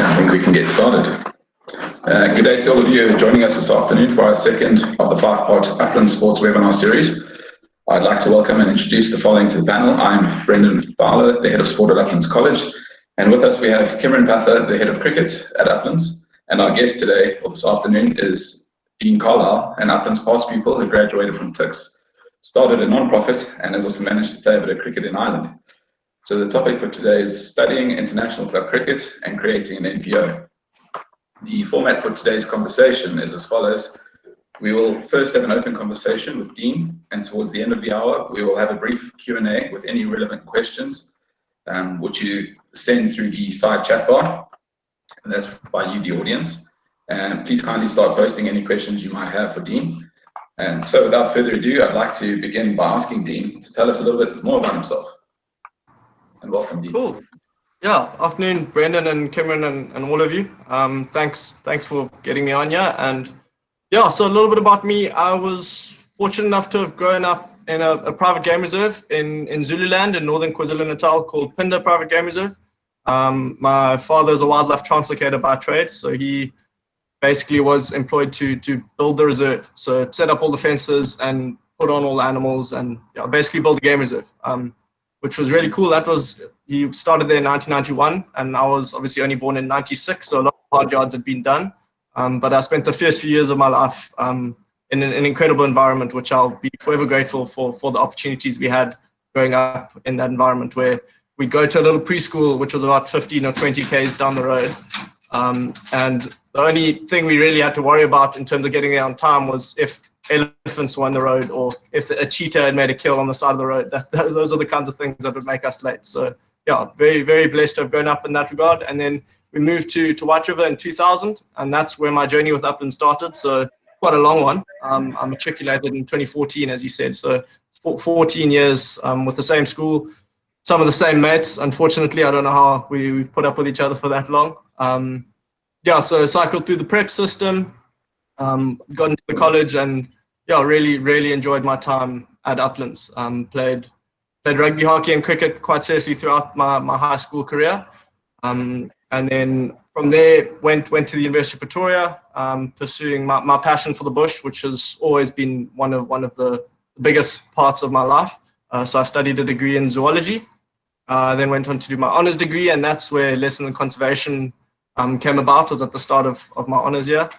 I think we can get started. Good day to all of you who are joining us this afternoon for our second of the 5-part Uplands Sports webinar series. I'd like to welcome and introduce the following to the panel. I'm Brendan Fowler, the Head of Sport at Uplands College, and with us we have Cameron Pather, the Head of Cricket at Uplands, and our guest today, or this afternoon, is Dean Carlisle, an Uplands past pupil who graduated from TICS, started a non-profit, and has also managed to play a bit of cricket in Ireland. So the topic for today is studying international club cricket and creating an NPO. The format for today's conversation is as follows. We will first have an open conversation with Dean, and towards the end of the hour, we will have a brief Q&A with any relevant questions, which you send through the side chat bar, and that's by you, the audience. And please kindly start posting any questions you might have for Dean. And so without further ado, I'd like to begin by asking Dean to tell us a little bit more about himself. And welcome, Dean. Cool. Yeah, afternoon, Brendan and Cameron and all of you. Thanks for getting me on here. And yeah, so a little bit about me. I was fortunate enough to have grown up in a private game reserve in Zululand in northern KwaZulu-Natal called Pinda Private Game Reserve. My father is a wildlife translocator by trade, so he basically was employed to build the reserve. So set up all the fences and put on all the animals and basically build a game reserve. Which was really cool. He started there in 1991, and I was obviously only born in 96, so a lot of hard yards had been done. But I spent the first few years of my life in an incredible environment, which I'll be forever grateful for the opportunities we had growing up in that environment, where we'd go to a little preschool, which was about 15 or 20 Ks down the road. And the only thing we really had to worry about in terms of getting there on time was if elephants were on the road or if a cheetah had made a kill on the side of the road. Those are the kinds of things that would make us late. So yeah, very, very blessed to have grown up in that regard. And then we moved to White River in 2000, and that's where my journey with Uplands started. So quite a long one. I matriculated in 2014, as you said. So 14 years with the same school, some of the same mates. Unfortunately, I don't know how we've put up with each other for that long. Yeah, so cycled through the prep system, got into the college, and yeah, really enjoyed my time at Uplands. Played rugby, hockey, and cricket quite seriously throughout my high school career, and then from there went to the University of Pretoria, pursuing my passion for the bush, which has always been one of the biggest parts of my life. So I studied a degree in zoology, then went on to do my honours degree, and that's where lesson and conservation came about. It was at the start of my honours year.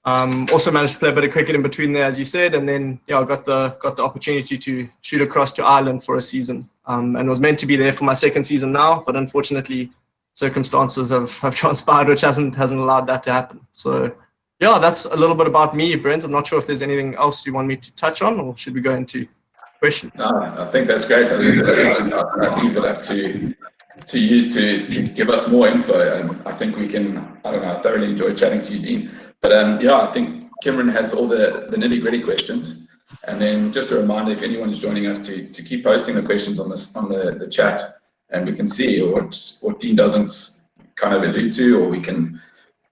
Also managed to play a bit of cricket in between there, as you said, and then I got the opportunity to shoot across to Ireland for a season, and was meant to be there for my second season now, but unfortunately circumstances have transpired which hasn't allowed that to happen. So yeah, that's a little bit about me, Brent. I'm not sure if there's anything else you want me to touch on, or should we go into questions? No, I think that's great. I leave it up to you to give us more info. I think we can, I thoroughly enjoyed chatting to you, Dean. But yeah, I think Cameron has all the nitty-gritty questions. And then just a reminder, if anyone is joining us, to keep posting the questions on the chat, and we can see what Dean doesn't kind of allude to, or we can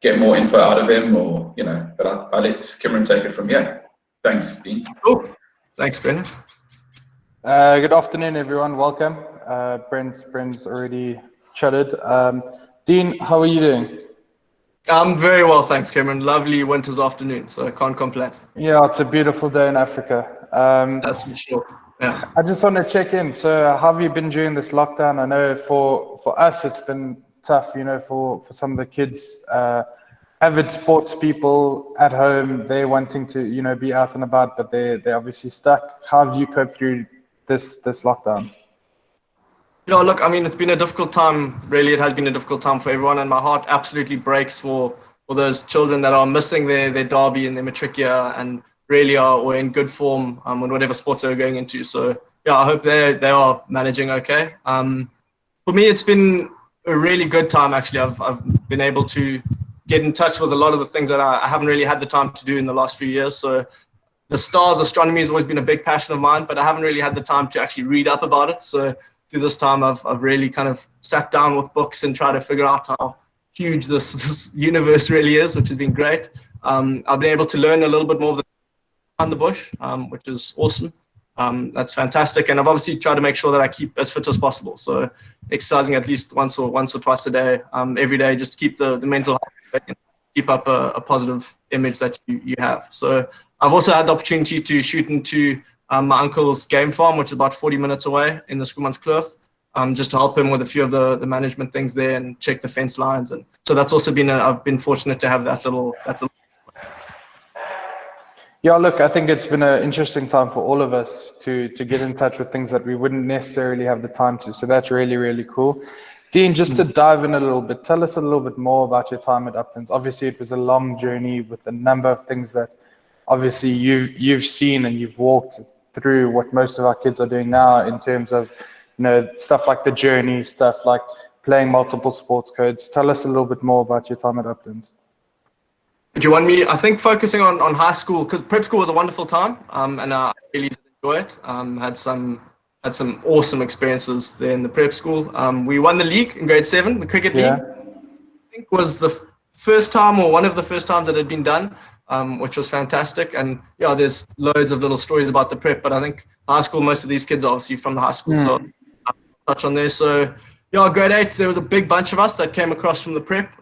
get more info out of him, or But I'll let Cameron take it from here. Thanks, Dean. Cool. Thanks, Brendan. Good afternoon, everyone. Welcome. Brent's already chatted. Dean, how are you doing? I'm very well, thanks, Cameron. Lovely winter's afternoon, so I can't complain. Yeah, it's a beautiful day in Africa. That's for sure. Yeah. I just want to check in. So, how have you been during this lockdown? I know for us, it's been tough, for some of the kids, avid sports people at home, they're wanting to, be out and about, but they're obviously stuck. How have you coped through this lockdown? Yeah, look, I mean, it's been a difficult time. Really, it has been a difficult time for everyone, and my heart absolutely breaks for those children that are missing their derby and their matric year, and really are in good form in whatever sports they're going into. So yeah, I hope they are managing okay. For me, it's been a really good time actually. I've been able to get in touch with a lot of the things that I haven't really had the time to do in the last few years. So the stars astronomy has always been a big passion of mine, but I haven't really had the time to actually read up about it. So through this time, I've really kind of sat down with books and tried to figure out how huge this universe really is, which has been great. I've been able to learn a little bit more on the bush, which is awesome. That's fantastic, and I've obviously tried to make sure that I keep as fit as possible. So exercising at least once or twice a day, every day, just to keep the mental health and keep up a positive image that you have. So I've also had the opportunity to shoot into my uncle's game farm, which is about 40 minutes away in the Schoemanskloof, just to help him with a few of the management things there and check the fence lines. And so that's also been I've been fortunate to have that little. Yeah, look, I think it's been an interesting time for all of us to get in touch with things that we wouldn't necessarily have the time to. So that's really, really cool. Dean, just to dive in a little bit, tell us a little bit more about your time at Uplands. Obviously, it was a long journey with a number of things that obviously you've seen and you've walked through what most of our kids are doing now in terms of, stuff like the journey, stuff like playing multiple sports codes. Tell us a little bit more about your time at Uplands. Do you want me? I think focusing on high school, because prep school was a wonderful time, and I really did enjoy it. Had some awesome experiences there in the prep school. We won the league in grade 7, the cricket league. I think was the first time or one of the first times that had been done, which was fantastic. And yeah, there's loads of little stories about the prep, but I think high school, most of these kids are obviously from the high school, so I'll touch on there. So yeah, grade 8, there was a big bunch of us that came across from the prep,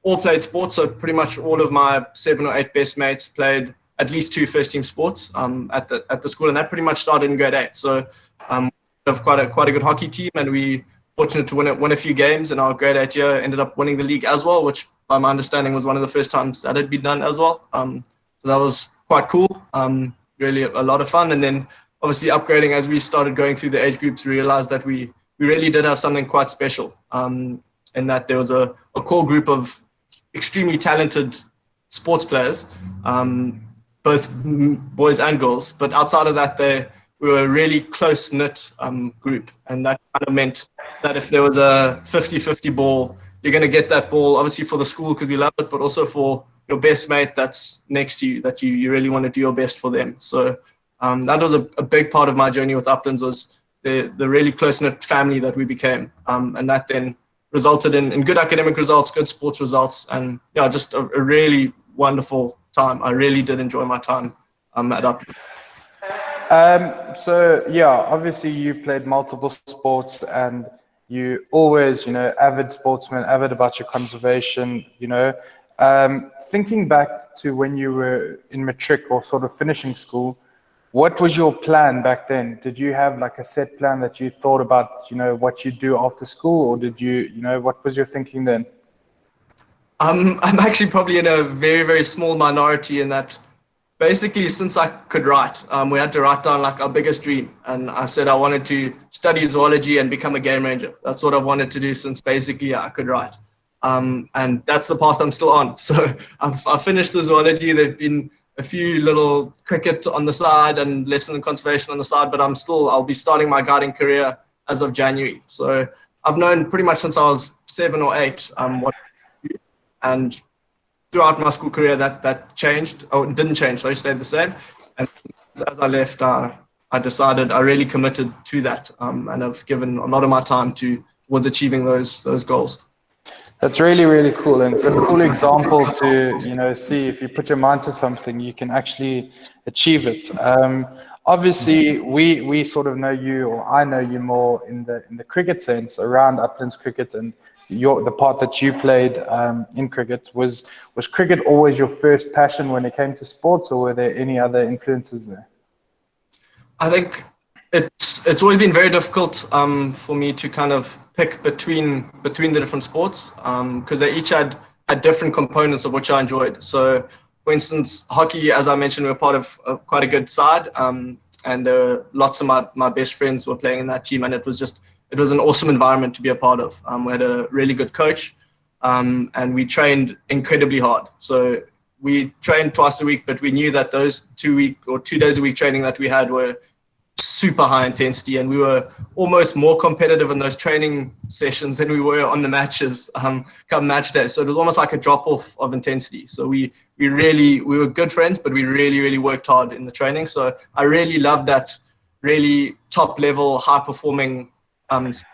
all played sports, so pretty much all of my 7 or 8 best mates played at least 2 first-team sports at the school, and that pretty much started in grade 8. So we have quite a good hockey team, and we fortunate to win a few games, and our grade 8 year ended up winning the league as well, which by my understanding was one of the first times that had been done as well. So that was quite cool, really a lot of fun. And then obviously upgrading as we started going through the age groups, we realized that we really did have something quite special, in that there was a core group of extremely talented sports players, both boys and girls. But outside of that, we were a really close-knit group. And that kind of meant that if there was a 50-50 ball, you're going to get that ball, obviously for the school because we love it, but also for your best mate that's next to you, that you really want to do your best for them. So that was a big part of my journey with Uplands, was the really close-knit family that we became. And that then resulted in good academic results, good sports results, and yeah, just a really wonderful time. I really did enjoy my time at Uplands. So yeah, obviously you played multiple sports and you always, avid sportsman, avid about your conservation, thinking back to when you were in matric or sort of finishing school, what was your plan back then? Did you have like a set plan that you thought about, what you'd do after school, or did you, what was your thinking then? I'm actually probably in a very, very small minority in that basically since I could write, we had to write down like our biggest dream. And I said I wanted to study zoology and become a game ranger. That's what I wanted to do since basically I could write. And that's the path I'm still on. So I've finished the zoology. There've been a few little cricket on the side and lesson in conservation on the side, but I'll be starting my guiding career as of January. So I've known pretty much since I was 7 or 8 what to do. And throughout my school career that changed. Oh, it didn't change, so I stayed the same. And as I left, I decided I really committed to that, and I've given a lot of my time towards achieving those goals. That's really, really cool, and it's a cool example to see if you put your mind to something, you can actually achieve it. Obviously, we sort of know you, or I know you more in the cricket sense around Uplands cricket, and the part that you played in cricket. Was cricket always your first passion when it came to sports, or were there any other influences there? I think it's always been very difficult for me to kind of pick between the different sports because they each had different components of which I enjoyed. So, for instance, hockey, as I mentioned, we were part of quite a good side, and lots of my best friends were playing in that team, and it was an awesome environment to be a part of. We had a really good coach, and we trained incredibly hard. So we trained twice a week, but we knew that those 2 days a week training that we had were super high intensity, and we were almost more competitive in those training sessions than we were on the matches come match day. So it was almost like a drop off of intensity. So we were good friends, but we really worked hard in the training. So I really loved that really top level, high performing. It's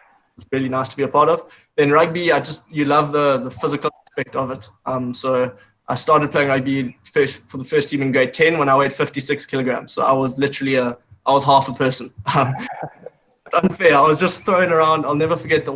really nice to be a part of. Then rugby, you love the physical aspect of it. So I started playing rugby for the first team in grade 10 when I weighed 56 kilograms. So I was literally I was half a person. It's unfair. I was just thrown around. I'll never forget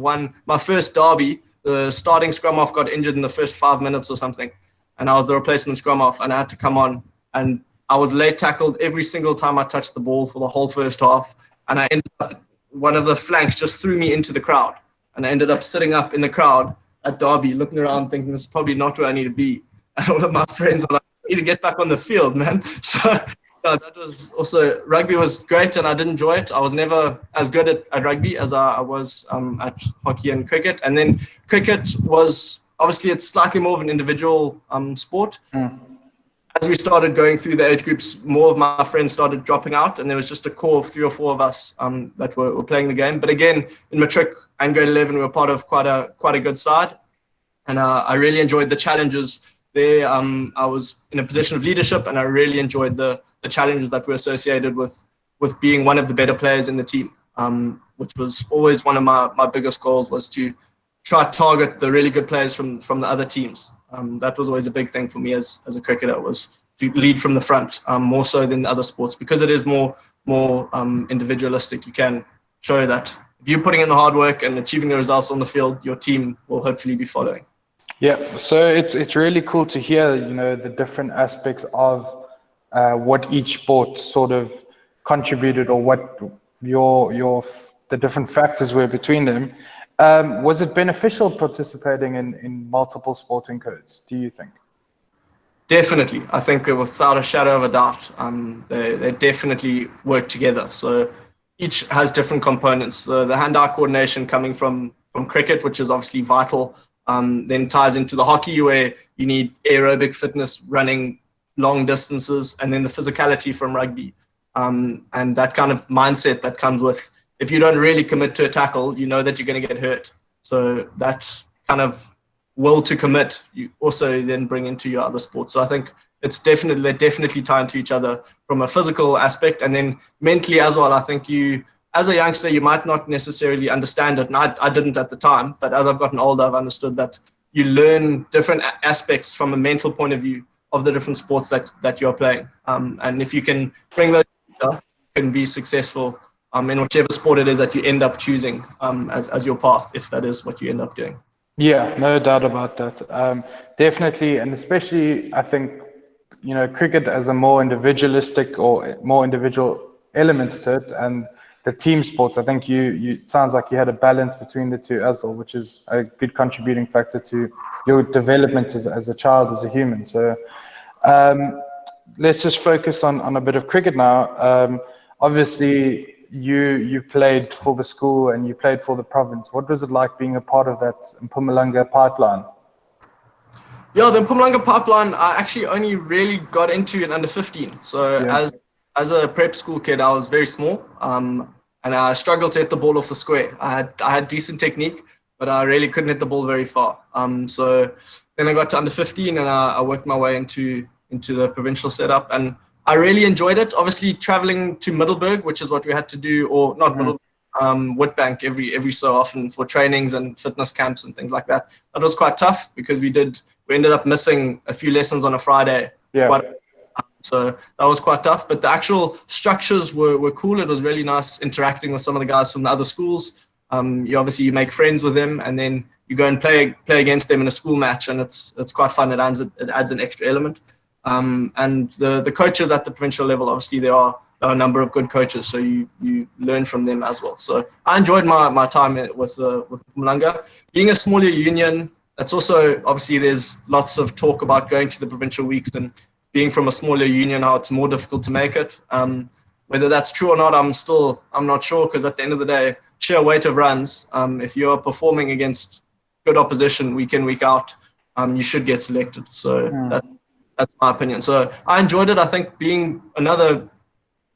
my first derby, the starting scrum half got injured in the first 5 minutes or something. And I was the replacement scrum half, and I had to come on. And I was late tackled every single time I touched the ball for the whole first half. And I ended up, one of the flanks just threw me into the crowd. And I ended up sitting up in the crowd at derby, looking around, thinking this is probably not where I need to be. And all of my friends were like, you need to get back on the field, man. So that was also, rugby was great and I did enjoy it. I was never as good at rugby as I was at hockey and cricket. And then cricket was, obviously it's slightly more of an individual sport. As we started going through the age groups, more of my friends started dropping out, and there was just a core of 3 or 4 of us that were playing the game. But again, in matric and grade 11, we were part of quite a good side. And I really enjoyed the challenges there. I was in a position of leadership, and I really enjoyed the challenges that were associated with being one of the better players in the team, which was always one of my biggest goals, was to try to target the really good players from the other teams. That was always a big thing for me as a cricketer, was to lead from the front, more so than other sports, because it is more individualistic. You can show that if you're putting in the hard work and achieving the results on the field, your team will hopefully be following. Yeah, so it's really cool to hear, the different aspects of what each sport sort of contributed, or what the different factors were between them. Was it beneficial participating in multiple sporting codes, do you think? Definitely. I think without a shadow of a doubt, they definitely work together. So each has different components. The hand-eye coordination coming from cricket, which is obviously vital, then ties into the hockey, where you need aerobic fitness, running long distances, and then the physicality from rugby. And that kind of mindset that comes with, if you don't really commit to a tackle, you know that you're going to get hurt. So that kind of will to commit, you also then bring into your other sports. So I think they're definitely tied to each other from a physical aspect, and then mentally as well. I think as a youngster, you might not necessarily understand it, and I didn't at the time, but as I've gotten older, I've understood that you learn different aspects from a mental point of view of the different sports that you're playing. And if you can bring those together, you can be successful in whichever sport it is that you end up choosing as your path, if that is what you end up doing. Yeah, no doubt about that. Definitely, and especially I think, cricket as a more individualistic or more individual elements to it, and the team sports, I think you sounds like you had a balance between the two as well, which is a good contributing factor to your development as a child, as a human. So let's just focus on a bit of cricket now. Obviously, you played for the school and you played for the province. What was it like being a part of that Mpumalanga pipeline? Yeah, the Mpumalanga pipeline, I actually only really got into in under 15. So as a prep school kid, I was very small, and I struggled to hit the ball off the square. I had decent technique, but I really couldn't hit the ball very far. So then I got to under 15, and I worked my way into the provincial setup, and I really enjoyed it. Obviously, traveling to Middelburg, which is what we had to do, or not Middelburg, Witbank every so often for trainings and fitness camps and things like that. That was quite tough because we ended up missing a few lessons on a Friday. Yeah. So that was quite tough, but the actual structures were cool. It was really nice interacting with some of the guys from the other schools. You make friends with them, and then you go and play against them in a school match, and it's quite fun. It adds an extra element. And the coaches at the provincial level, obviously there are a number of good coaches, so you learn from them as well. So I enjoyed my time with Mpumalanga. Being a smaller union, that's also, obviously there's lots of talk about going to the provincial weeks, and being from a smaller union, how it's more difficult to make it. Whether that's true or not, I'm not sure, because at the end of the day, sheer weight of runs, if you're performing against good opposition week in, week out, you should get selected. So that's my opinion. So I enjoyed it. I think being another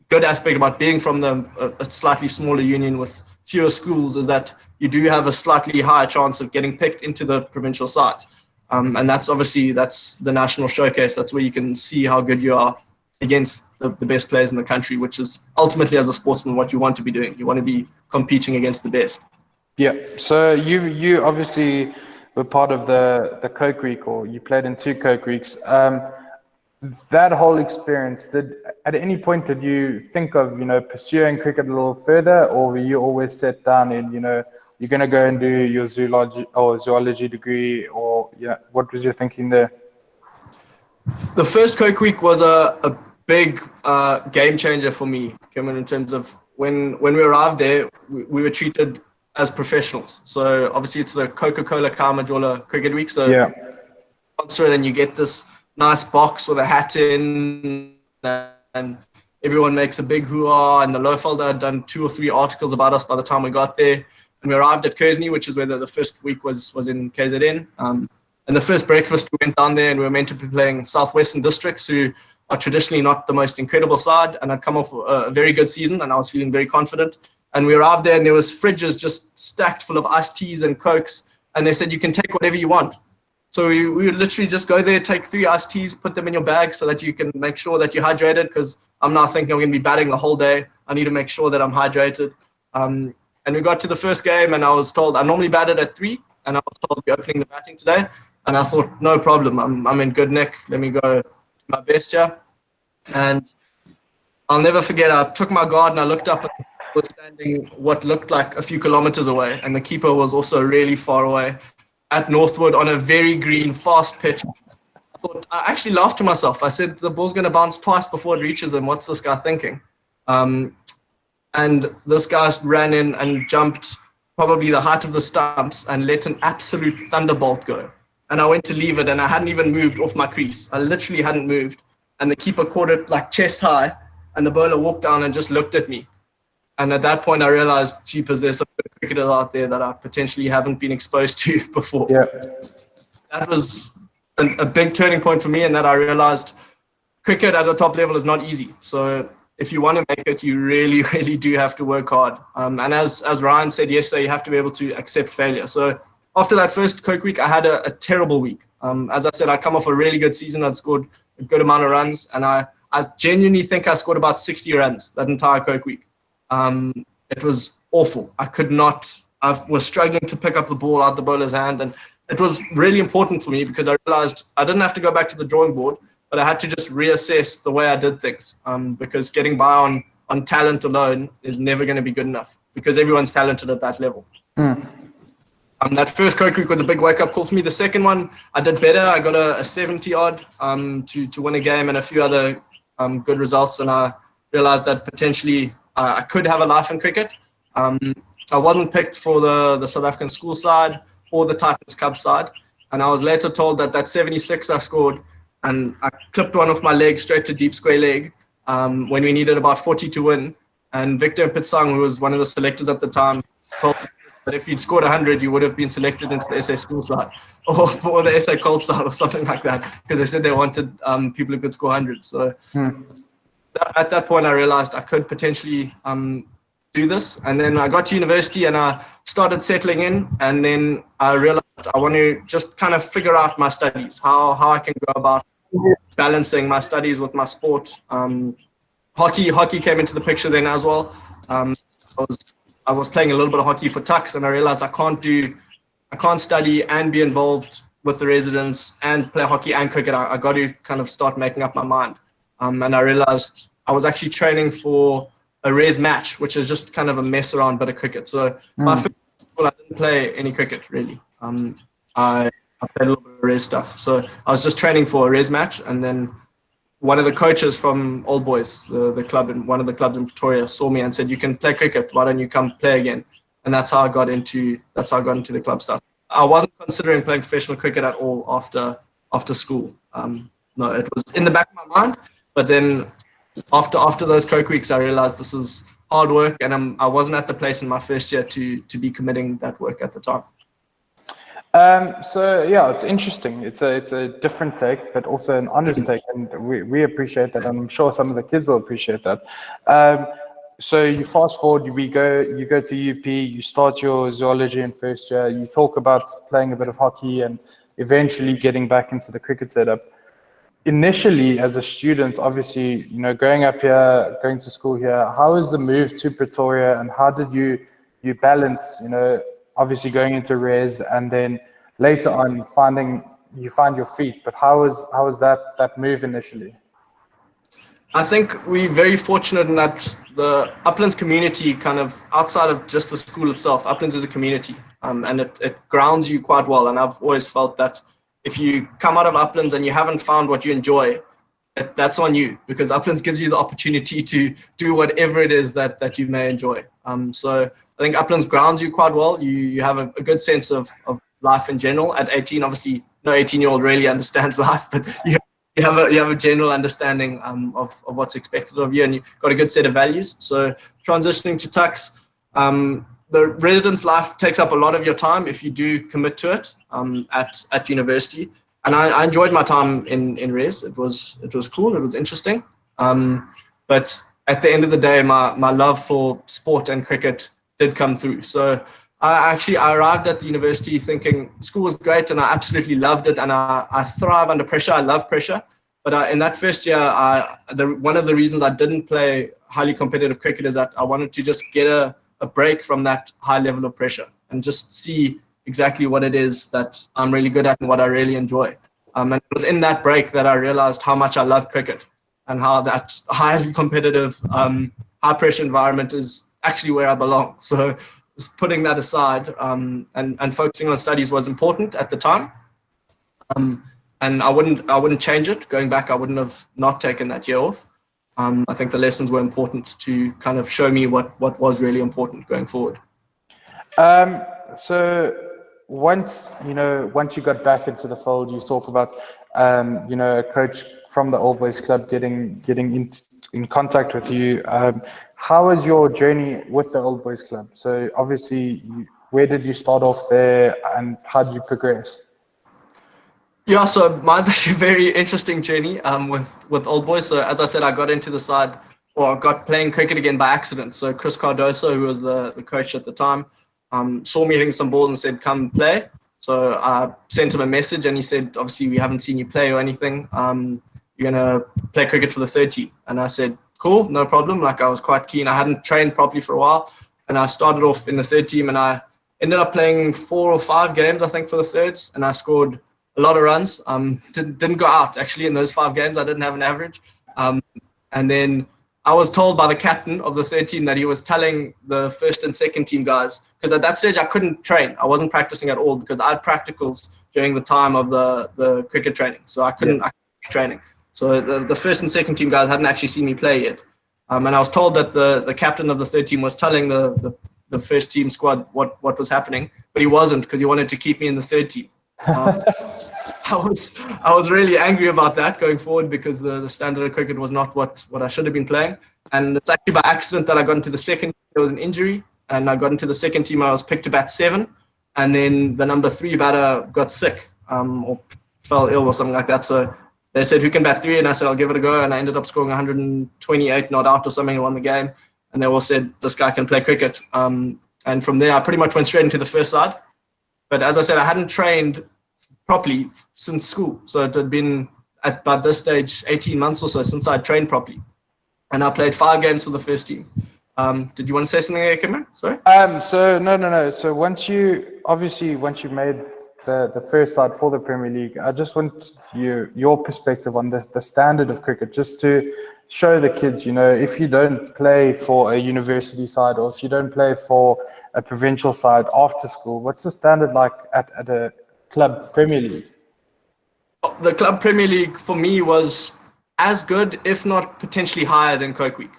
good aspect about being from a slightly smaller union with fewer schools is that you do have a slightly higher chance of getting picked into the provincial sides. And that's the national showcase. That's where you can see how good you are against the best players in the country, which is ultimately, as a sportsman, what you want to be doing. You want to be competing against the best. Yeah. So you obviously were part of the Coke Week, or you played in 2 Coke Weeks. That whole experience, at any point did you think of, pursuing cricket a little further, or were you always set down in, you're going to go and do your zoology degree, or what was your thinking there? The first Coke Week was a big game changer for me, Cameron, in terms of when we arrived there, we were treated as professionals. So obviously it's the Coca-Cola Kamajola Cricket Week. So sponsor it, and you get this nice box with a hat in, and everyone makes a big hoo-ah, and the Lowfelder had done 2 or 3 articles about us by the time we got there. And we arrived at Kersney, which is where the first week was in KZN. And the first breakfast, we went down there, and we were meant to be playing Southwestern Districts, who are traditionally not the most incredible side, and I'd come off a very good season, and I was feeling very confident. And we arrived there, and there was fridges just stacked full of iced teas and Cokes, and they said, you can take whatever you want. So we would literally just go there, take 3 iced teas, put them in your bag so that you can make sure that you're hydrated, because I'm now thinking I'm going to be batting the whole day. I need to make sure that I'm hydrated. And we got to the first game, and I was told, I normally batted at 3, and I was told we're opening the batting today. And I thought, no problem, I'm in good nick. Let me go my best here. And I'll never forget, I took my guard and I looked up, and was standing what looked like a few kilometers away, and the keeper was also really far away at Northwood on a very green, fast pitch. I actually laughed to myself. I said, the ball's going to bounce twice before it reaches him. What's this guy thinking? And this guy ran in and jumped probably the height of the stumps and let an absolute thunderbolt go. And I went to leave it, and I hadn't even moved off my crease. I literally hadn't moved. And the keeper caught it like chest high, and the bowler walked down and just looked at me. And at that point, I realized, jeepers, there's some good cricketers out there that I potentially haven't been exposed to before. Yeah. That was a big turning point for me, and that I realized cricket at the top level is not easy. So if you want to make it, you really, really do have to work hard. And as Ryan said yesterday, you have to be able to accept failure. So after that first Coke Week, I had a terrible week. As I said, I'd come off a really good season. I'd scored a good amount of runs, and I genuinely think I scored about 60 runs that entire Coke Week. It was awful. I was struggling to pick up the ball out the bowler's hand, and it was really important for me because I realized I didn't have to go back to the drawing board, but I had to just reassess the way I did things, because getting by on talent alone is never going to be good enough, because everyone's talented at that level. That first Coke Week was a big wake-up call for me. The second one, I did better. I got a 70-odd to win a game and a few other good results, and I realized that potentially I could have a life in cricket. I wasn't picked for the South African school side or the Titans Cub side, and I was later told that 76 I scored, and I clipped one off my leg straight to deep square leg when we needed about 40 to win. And Victor Pitsang, who was one of the selectors at the time, told me that if you'd scored 100, you would have been selected into the SA school side or the SA Colt side or something like that, because they said they wanted people who could score 100. So at that point, I realized I could potentially do this. And then I got to university and I started settling in. And then I realized I want to just kind of figure out my studies, how I can go about balancing my studies with my sport. Hockey came into the picture then as well. I was playing a little bit of hockey for Tucks, and I realized I can't study and be involved with the residents and play hockey and cricket. I got to kind of start making up my mind. and I realized I was actually training for a res match, which is just kind of a mess around bit of cricket. So my first school, I didn't play any cricket really. I played a little bit of res stuff. So I was just training for a res match, and then one of the coaches from Old Boys, the club in one of the clubs in Pretoria, saw me and said, "You can play cricket. Why don't you come play again?" And that's how I got into the club stuff. I wasn't considering playing professional cricket at all after school. No, it was in the back of my mind, but then after those Coke weeks, I realized this is hard work, and I wasn't at the place in my first year to be committing that work at the time. So yeah, it's interesting. It's a different take, but also an honest take, and we appreciate that, and I'm sure some of the kids will appreciate that. So you fast forward, you go to UP, you start your zoology in first year, you talk about playing a bit of hockey and eventually getting back into the cricket setup. Initially, as a student, obviously, growing up here, going to school here, how was the move to Pretoria, and how did you balance, obviously going into res, and then later on you find your feet, but how was that move initially? I think we're very fortunate in that the Uplands community, kind of outside of just the school itself, Uplands is a community, and it grounds you quite well. And I've always felt that if you come out of Uplands and you haven't found what you enjoy, that's on you, because Uplands gives you the opportunity to do whatever it is that you may enjoy. So I think Uplands grounds you quite well. You have a good sense of life in general. At 18, obviously, no 18-year-old really understands life, but you have a general understanding of what's expected of you, and you've got a good set of values. So transitioning to Tux, the residence life takes up a lot of your time if you do commit to it at university. And I enjoyed my time in res. It was cool. It was interesting. But at the end of the day, my love for sport and cricket did come through. So I arrived at the university thinking school was great and I absolutely loved it, and I thrive under pressure. I love pressure. But in that first year, one of the reasons I didn't play highly competitive cricket is that I wanted to just get a break from that high level of pressure and just see exactly what it is that I'm really good at and what I really enjoy. And it was in that break that I realized how much I love cricket and how that highly competitive, high pressure environment is actually where I belong. So just putting that aside and focusing on studies was important at the time. And I wouldn't change it. Going back, I wouldn't have not taken that year off. I think the lessons were important to kind of show me what was really important going forward. So once you got back into the fold, you talk about a coach from the Old Boys Club getting in contact with you. How was your journey with the Old Boys Club? So obviously, where did you start off there, and how did you progress? Yeah, so mine's actually a very interesting journey with Old Boys. So as I said, I got into the side, or I got playing cricket again by accident. So Chris Cardoso, who was the coach at the time, saw me hitting some ball and said, "Come play." So I sent him a message, and he said, "Obviously, we haven't seen you play or anything. You're gonna play cricket for the third team." And I said, "Cool, no problem." Like, I was quite keen. I hadn't trained properly for a while, and I started off in the third team, and I ended up playing 4 or 5 games, I think, for the thirds, and I scored a lot of runs. Didn't go out actually in those 5 games. I didn't have an average. And then I was told by the captain of the third team that he was telling the first and second team guys, because at that stage I couldn't train. I wasn't practicing at all because I had practicals during the time of the cricket training. So I couldn't be training. So the first and second team guys hadn't actually seen me play yet. And I was told that the captain of the third team was telling the first team squad what was happening, but he wasn't, because he wanted to keep me in the third team. I was really angry about that going forward, because the standard of cricket was not what I should have been playing. And it's actually by accident that I got into the second. There was an injury, and I got into the second team. I was picked to bat 7, and then the number 3 batter got sick or fell ill or something like that. So they said, "Who can bat 3?" And I said, "I'll give it a go." And I ended up scoring 128 not out or something, and won the game. And they all said, "This guy can play cricket." And from there, I pretty much went straight into the first side. But as I said, I hadn't trained properly since school. So it had been, at by this stage, 18 months or so since I trained properly. And I played 5 games for the first team. Did you want to say something there, Cameron? Sorry? So no. So once you made the first side for the Premier League, I just want your perspective on the standard of cricket, just to show the kids, if you don't play for a university side or if you don't play for a provincial side after school, what's the standard like at a club Premier League? The club Premier League for me was as good, if not potentially higher than Coke Week.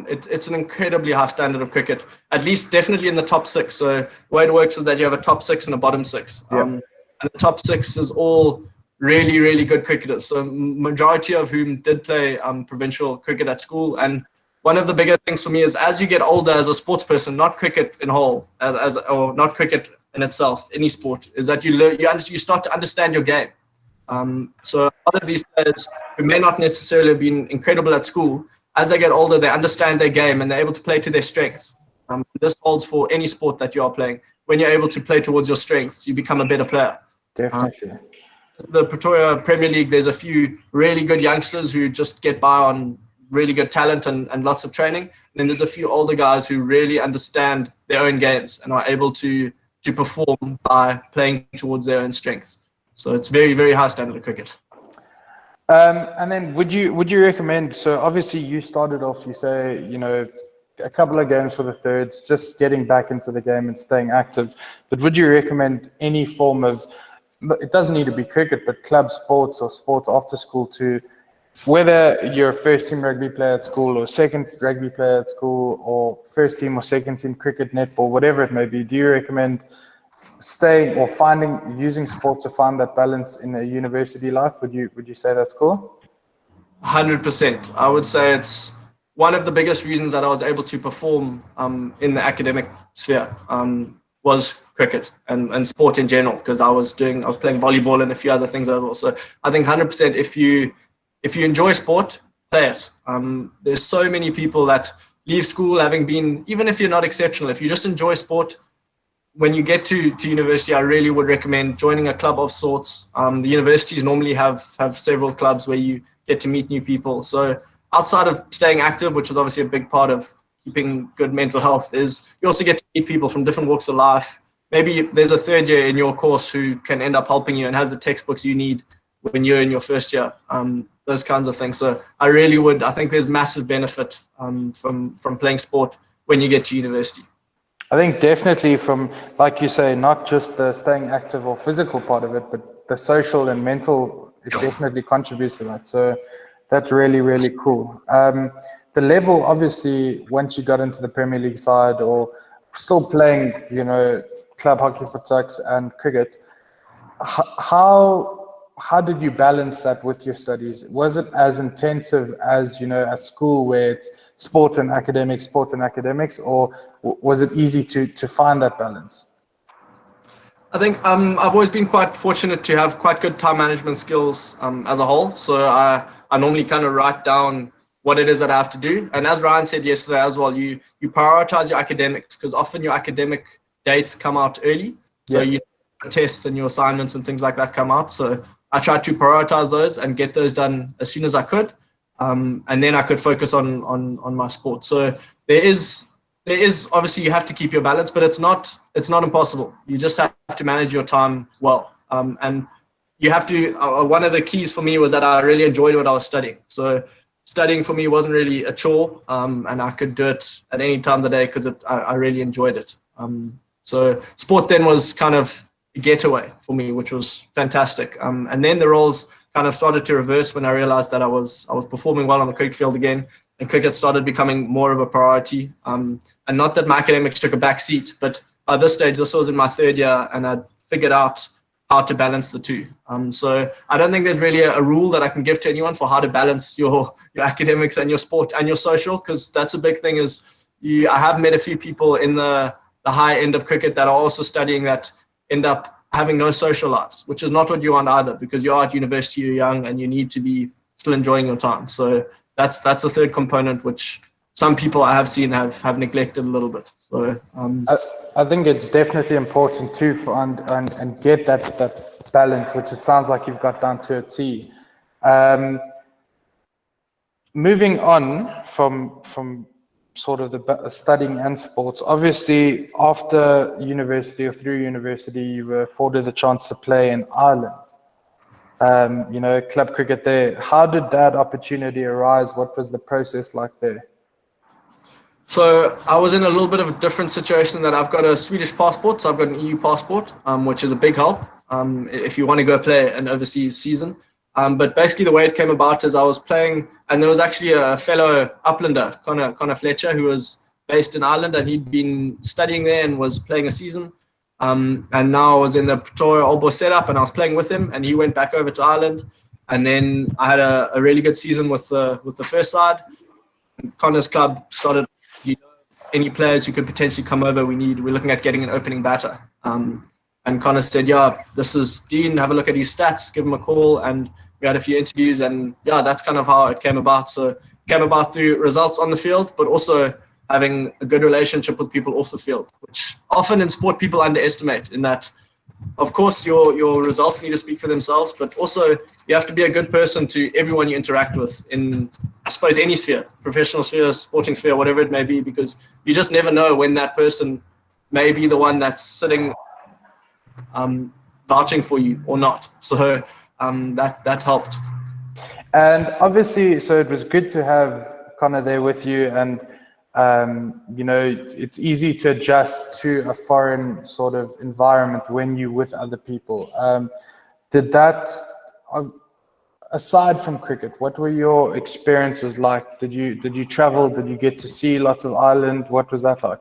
It's an incredibly high standard of cricket, at least definitely in the top six. So the way it works is that you have a top six and a bottom six. And the top six is all really, really good cricketers. So majority of whom did play provincial cricket at school. And one of the bigger things for me is as you get older as a sports person, not cricket in whole, or not cricket in itself, any sport, is that you start to understand your game. So a lot of these players who may not necessarily have been incredible at school, as they get older, they understand their game and they're able to play to their strengths. This holds for any sport that you are playing. When you're able to play towards your strengths, you become a better player. Definitely. The Pretoria Premier League, there's a few really good youngsters who just get by on really good talent and lots of training. And then there's a few older guys who really understand their own games and are able to perform by playing towards their own strengths. So it's very, very high standard of cricket. And then would you recommend, so obviously you started off, you say, a couple of games for the thirds, just getting back into the game and staying active. But would you recommend any form of, it doesn't need to be cricket, but club sports or sports after school, to whether you're a first team rugby player at school or second rugby player at school or first team or second team cricket, netball, whatever it may be, do you recommend staying or using sport to find that balance in a university life? Would you say that's cool? 100%. I would say it's one of the biggest reasons that I was able to perform in the academic sphere was cricket and sport in general, because I was playing volleyball and a few other things as well. So I think 100% if you enjoy sport, play it. There's so many people that leave school having been, even if you're not exceptional, if you just enjoy sport, when you get to university, I really would recommend joining a club of sorts. The universities normally have several clubs where you get to meet new people. So outside of staying active, which is obviously a big part of keeping good mental health, is you also get to meet people from different walks of life. Maybe there's a third year in your course who can end up helping you and has the textbooks you need when you're in your first year. Those kinds of things. So I think there's massive benefit from playing sport when you get to university. I think definitely from, like you say, not just the staying active or physical part of it, but the social and mental, it definitely contributes to that. So that's really, really cool. The level, obviously, once you got into the Premier League side or still playing, club hockey for tucks and cricket, how did you balance that with your studies? Was it as intensive as, at school where it's sport and academics, or was it easy to find that balance? I think I've always been quite fortunate to have quite good time management skills as a whole. So I normally kind of write down what it is that I have to do. And as Ryan said yesterday as well, you prioritize your academics, because often your academic dates come out early. So your tests and your assignments and things like that come out. So I tried to prioritize those and get those done as soon as I could. And then I could focus on my sport. So there is obviously you have to keep your balance, but it's not impossible. You just have to manage your time well. And you have to, one of the keys for me was that I really enjoyed what I was studying. So studying for me wasn't really a chore, and I could do it at any time of the day because I really enjoyed it. So sport then was kind of a getaway for me, which was fantastic. And then the roles kind of started to reverse when I realized that I was performing well on the cricket field again, and cricket started becoming more of a priority. And not that my academics took a back seat, but by this stage, this was in my third year, and I'd figured out how to balance the two. So I don't think there's really a rule that I can give to anyone for how to balance your academics and your sport and your social, because that's a big thing. I have met a few people in the high end of cricket that are also studying that end up having no social lives, which is not what you want either, because you are at university, you're young, and you need to be still enjoying your time. So that's a third component which some people I have seen have neglected a little bit. So I think it's definitely important to find and get that balance, which it sounds like you've got down to a T. Moving on from sort of studying and sports. Obviously, after university or through university, you were afforded the chance to play in Ireland. Club cricket there. How did that opportunity arise? What was the process like there? So I was in a little bit of a different situation in that I've got a Swedish passport, so I've got an EU passport, which is a big help if you want to go play an overseas season. But basically the way it came about is I was playing, and there was actually a fellow Uplander, Connor Fletcher, who was based in Ireland, and he'd been studying there and was playing a season. And now I was in the Pretoria All Boys setup, and I was playing with him, and he went back over to Ireland. And then I had a really good season with the first side. Connor's club started, any players who could potentially come over, we're looking at getting an opening batter. And Connor said, yeah, this is Dean, have a look at his stats, give him a call. And we had a few interviews, and yeah, that's kind of how it came about. So it came about through results on the field, but also having a good relationship with people off the field, which often in sport people underestimate, in that, of course, your results need to speak for themselves, but also you have to be a good person to everyone you interact with in, I suppose, any sphere, professional sphere, sporting sphere, whatever it may be, because you just never know when that person may be the one that's sitting vouching for you or not. So that helped. And obviously, so it was good to have Connor there with you, and it's easy to adjust to a foreign sort of environment when you're with other people. Did that, aside from cricket, what were your experiences like? Did you travel? Did you get to see lots of Ireland? What was that like?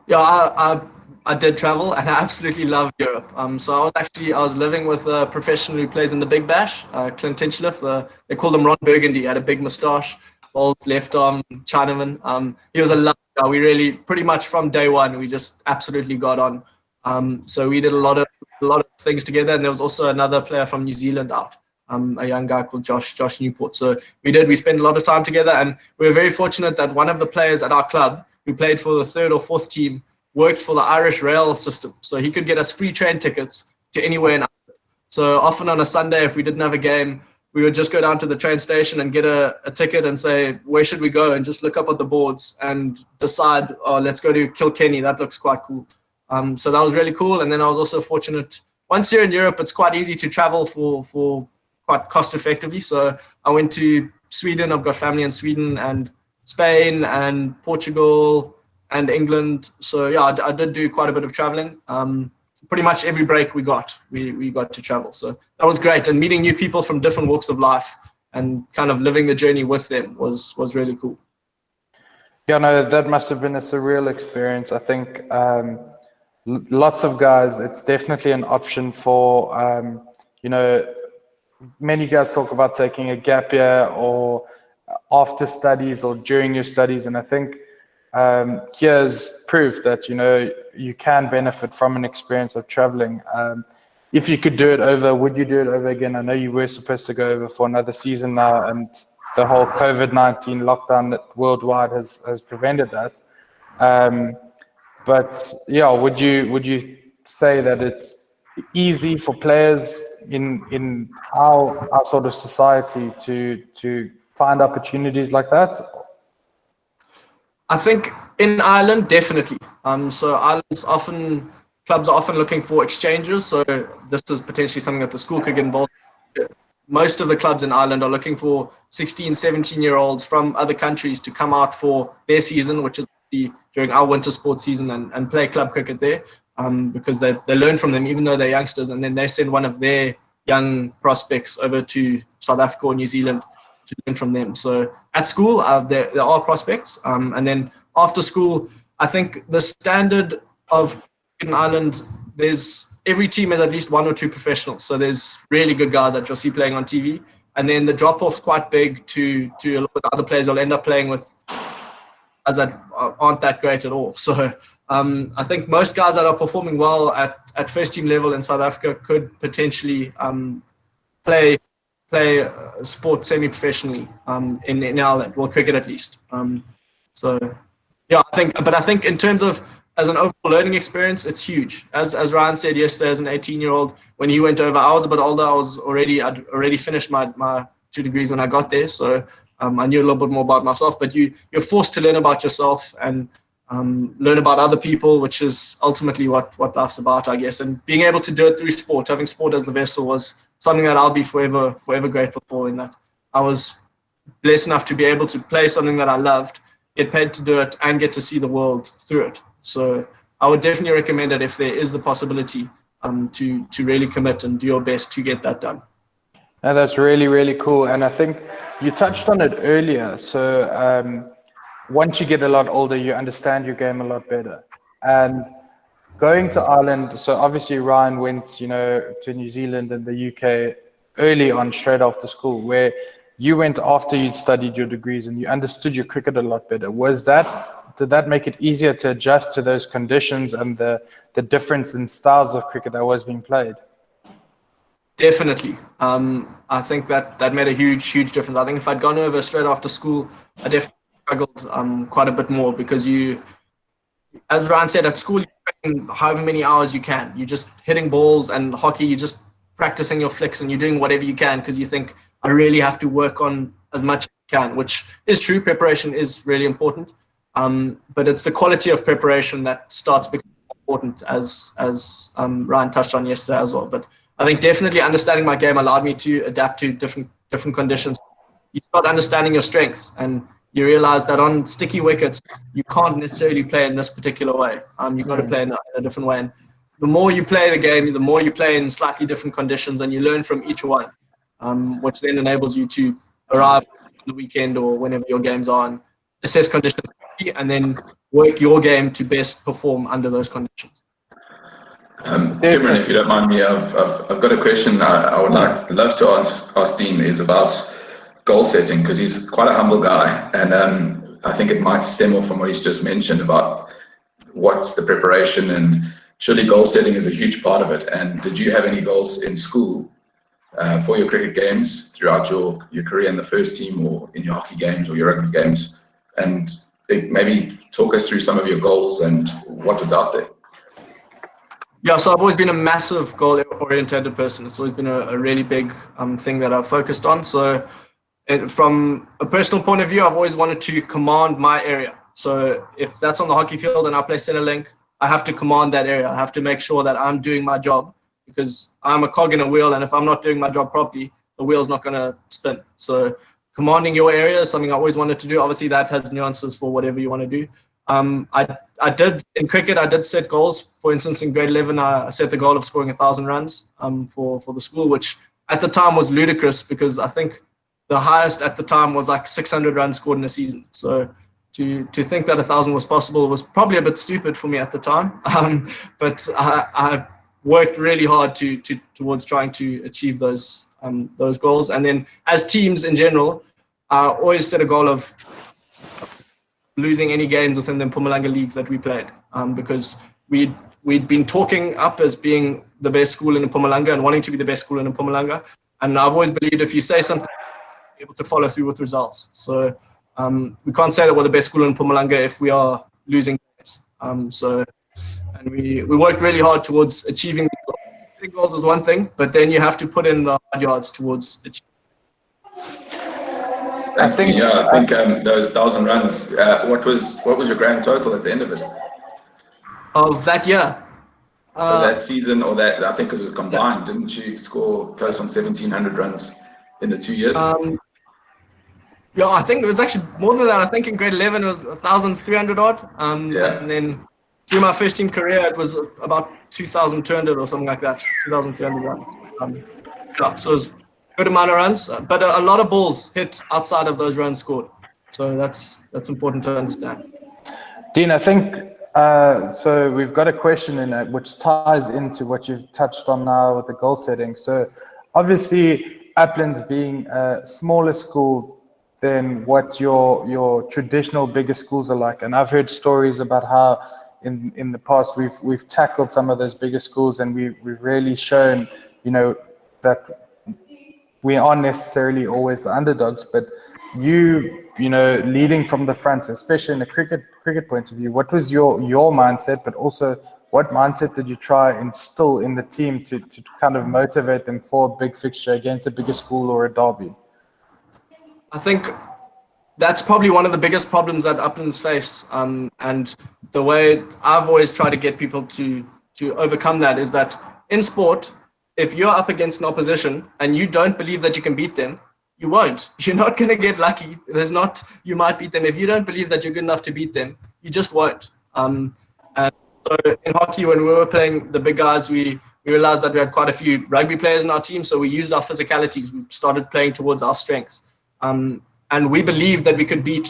Yeah, I did travel, and I absolutely loved Europe. So I was living with a professional who plays in the Big Bash, Clint Tinchliffe. They called him Ron Burgundy. He had a big moustache, bald left arm, Chinaman. He was a lovely guy. We really, pretty much from day one, we just absolutely got on. So we did a lot of things together, and there was also another player from New Zealand out, a young guy called Josh Newport. So we spent a lot of time together, and we were very fortunate that one of the players at our club who played for the third or fourth team worked for the Irish rail system. So he could get us free train tickets to anywhere in Ireland. So often on a Sunday, if we didn't have a game, we would just go down to the train station and get a ticket and say, where should we go? And just look up at the boards and decide, oh, let's go to Kilkenny. That looks quite cool. So that was really cool. And then I was also fortunate, once you're in Europe, it's quite easy to travel for quite cost effectively. So I went to Sweden. I've got family in Sweden and Spain and Portugal and England. So yeah, I did do quite a bit of traveling. Pretty much every break we got to travel. So that was great. And meeting new people from different walks of life and kind of living the journey with them was really cool. Yeah, no, that must have been a surreal experience. I think lots of guys, it's definitely an option for, many guys talk about taking a gap year or after studies or during your studies. And I think here's proof that, you can benefit from an experience of traveling. If you could do it over, would you do it over again? I know you were supposed to go over for another season now, and the whole COVID-19 lockdown that worldwide has prevented that. But yeah, would you say that it's easy for players in our sort of society to find opportunities like that? I think in Ireland, definitely. So clubs are often looking for exchanges. So this is potentially something that the school could get involved in. Most of the clubs in Ireland are looking for 16, 17-year-olds from other countries to come out for their season, which is during our winter sports season, and play club cricket there, because they learn from them, even though they're youngsters, and then they send one of their young prospects over to South Africa or New Zealand to learn from them. So at school, there are prospects. And then after school, I think the standard of in Ireland, every team has at least one or two professionals. So there's really good guys that you'll see playing on TV. And then the drop-off's quite big to a lot of the other players you'll end up playing with guys that aren't that great at all. So I think most guys that are performing well at first team level in South Africa could potentially play sport semi-professionally in Ireland, well, cricket at least. So yeah, I think in terms of as an overall learning experience, it's huge. As Ryan said yesterday, as an 18-year-old, when he went over, I was a bit older. I'd already finished my 2 degrees when I got there. So I knew a little bit more about myself, but you're forced to learn about yourself and learn about other people, which is ultimately what life's about, I guess. And being able to do it through sport, having sport as the vessel, was something that I'll be forever grateful for. In that I was blessed enough to be able to play something that I loved, get paid to do it, and get to see the world through it. So I would definitely recommend it if there is the possibility to really commit and do your best to get that done. No, that's really, really cool. And I think you touched on it earlier. So once you get a lot older, you understand your game a lot better. And going to Ireland, so obviously Ryan went, to New Zealand and the UK early on, straight after school, where you went after you'd studied your degrees and you understood your cricket a lot better. Did that make it easier to adjust to those conditions and the difference in styles of cricket that was being played? Definitely. I think that made a huge difference. I think if I'd gone over straight after school, I definitely struggled quite a bit more, because as Ryan said, at school, you're spending however many hours you can. You're just hitting balls, and hockey, you're just practicing your flicks and you're doing whatever you can because you think, I really have to work on as much as I can, which is true. Preparation is really important. But it's the quality of preparation that starts becoming important, as Ryan touched on yesterday as well. But I think definitely understanding my game allowed me to adapt to different conditions. You start understanding your strengths, and you realize that on sticky wickets, you can't necessarily play in this particular way. You've got to play in a different way. And the more you play the game, the more you play in slightly different conditions, and you learn from each one, which then enables you to arrive on the weekend or whenever your games are and assess conditions and then work your game to best perform under those conditions. Cameron, if you don't mind me, I've got a question I would love to ask Dean, is about goal setting, because he's quite a humble guy, and I think it might stem off from what he's just mentioned about what's the preparation, and surely goal setting is a huge part of it. And did you have any goals in school for your cricket games throughout your career in the first team, or in your hockey games or your rugby games? And maybe talk us through some of your goals and what was out there. Yeah, so I've always been a massive goal-oriented person. It's always been a really big thing that I've focused on. So from a personal point of view, I've always wanted to command my area. So if that's on the hockey field and I play center link, I have to command that area. I have to make sure that I'm doing my job, because I'm a cog in a wheel, and if I'm not doing my job properly, the wheel's not going to spin. So commanding your area is something I always wanted to do. Obviously, that has nuances for whatever you want to do. I did in cricket. I did set goals. For instance, in grade 11, I set the goal of scoring 1,000 runs for the school, which at the time was ludicrous, because I think the highest at the time was like 600 runs scored in a season. So to think that 1,000 was possible was probably a bit stupid for me at the time. But I worked really hard towards trying to achieve those goals. And then as teams in general, I always set a goal of losing any games within the Mpumalanga leagues that we played, because we'd been talking up as being the best school in Mpumalanga and wanting to be the best school in Mpumalanga. And I've always believed if you say something, you're able to follow through with results. So we can't say that we're the best school in Mpumalanga if we are losing games. And we worked really hard towards achieving these goals. Hitting goals is one thing, but then you have to put in the hard yards towards achieving. I think those 1,000 runs. What was your grand total at the end of it? Of that year. So that season, or that, I think it was combined. Didn't you score close on 1,700 runs in the 2 years? Yeah, I think it was actually more than that. I think in grade 11 it was 1,300 odd. And then through my first team career, it was about 2,200 or something like that. 2,300 runs. So it was a good amount of runs, but a lot of balls hit outside of those runs scored. So that's important to understand. Dean, I think so. We've got a question in it which ties into what you've touched on now with the goal setting. So obviously, Uplands being a smaller school than what your traditional bigger schools are like, and I've heard stories about how in the past we've tackled some of those bigger schools, and we've really shown that we aren't necessarily always the underdogs, but you leading from the front, especially in a cricket point of view, what was your mindset, but also what mindset did you try and instill in the team to kind of motivate them for a big fixture against a bigger school or a derby? I think that's probably one of the biggest problems that Uplands face. And the way I've always tried to get people to overcome that is that in sport, if you're up against an opposition and you don't believe that you can beat them, you won't. You're not going to get lucky. You might beat them. If you don't believe that you're good enough to beat them, you just won't. And so in hockey, when we were playing the big guys, we realized that we had quite a few rugby players in our team. So we used our physicalities. We started playing towards our strengths. And we believed that we could beat,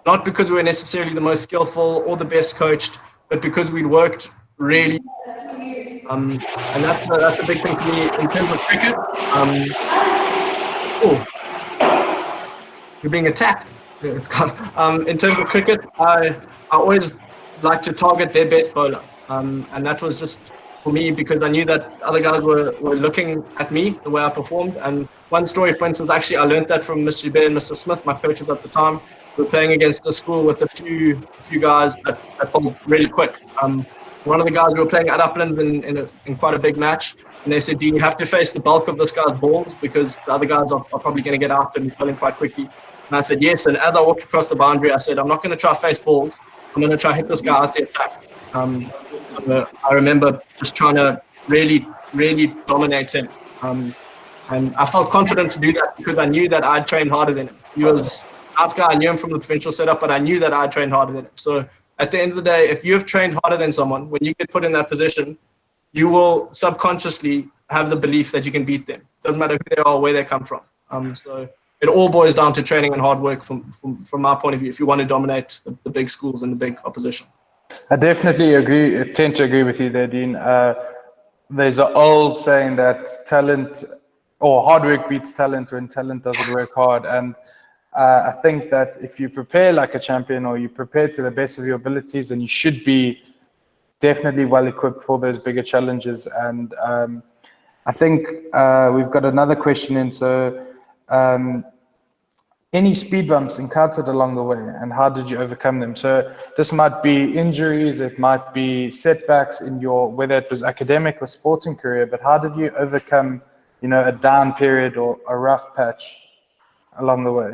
not because we were necessarily the most skillful or the best coached, but because we'd worked really. And that's a big thing for me in terms of cricket. You're being attacked. Yeah, in terms of cricket, I always like to target their best bowler. And that was just for me because I knew that other guys were looking at me, the way I performed. And one story, for instance, actually, I learned that from Mr. Bay and Mr. Smith, my coaches at the time. We were playing against a school with a few guys that bowled really quick. One of the guys we were playing at Uplands in quite a big match, and they said, "Dean, you have to face the bulk of this guy's balls because the other guys are probably going to get out and he's bowling quite quickly." And I said, "Yes." And as I walked across the boundary, I said, "I'm not going to try face balls. I'm going to try hit this guy out the attack." So I remember just trying to really, really dominate him. And I felt confident to do that because I knew that I'd trained harder than him. He was a nice guy. I knew him from the provincial setup, but I knew that I'd trained harder than him. So at the end of the day, if you have trained harder than someone, when you get put in that position, you will subconsciously have the belief that you can beat them. Doesn't matter who they are or where they come from. So it all boils down to training and hard work from my point of view if you want to dominate the big schools and the big opposition. I definitely agree. I tend to agree with you there, Dean. There's an old saying that talent or hard work beats talent when talent doesn't work hard. And I think that if you prepare like a champion or you prepare to the best of your abilities, then you should be definitely well equipped for those bigger challenges. And I think we've got another question in. So any speed bumps encountered along the way and how did you overcome them? So this might be injuries, it might be setbacks in your, whether it was academic or sporting career, but how did you overcome, a down period or a rough patch along the way?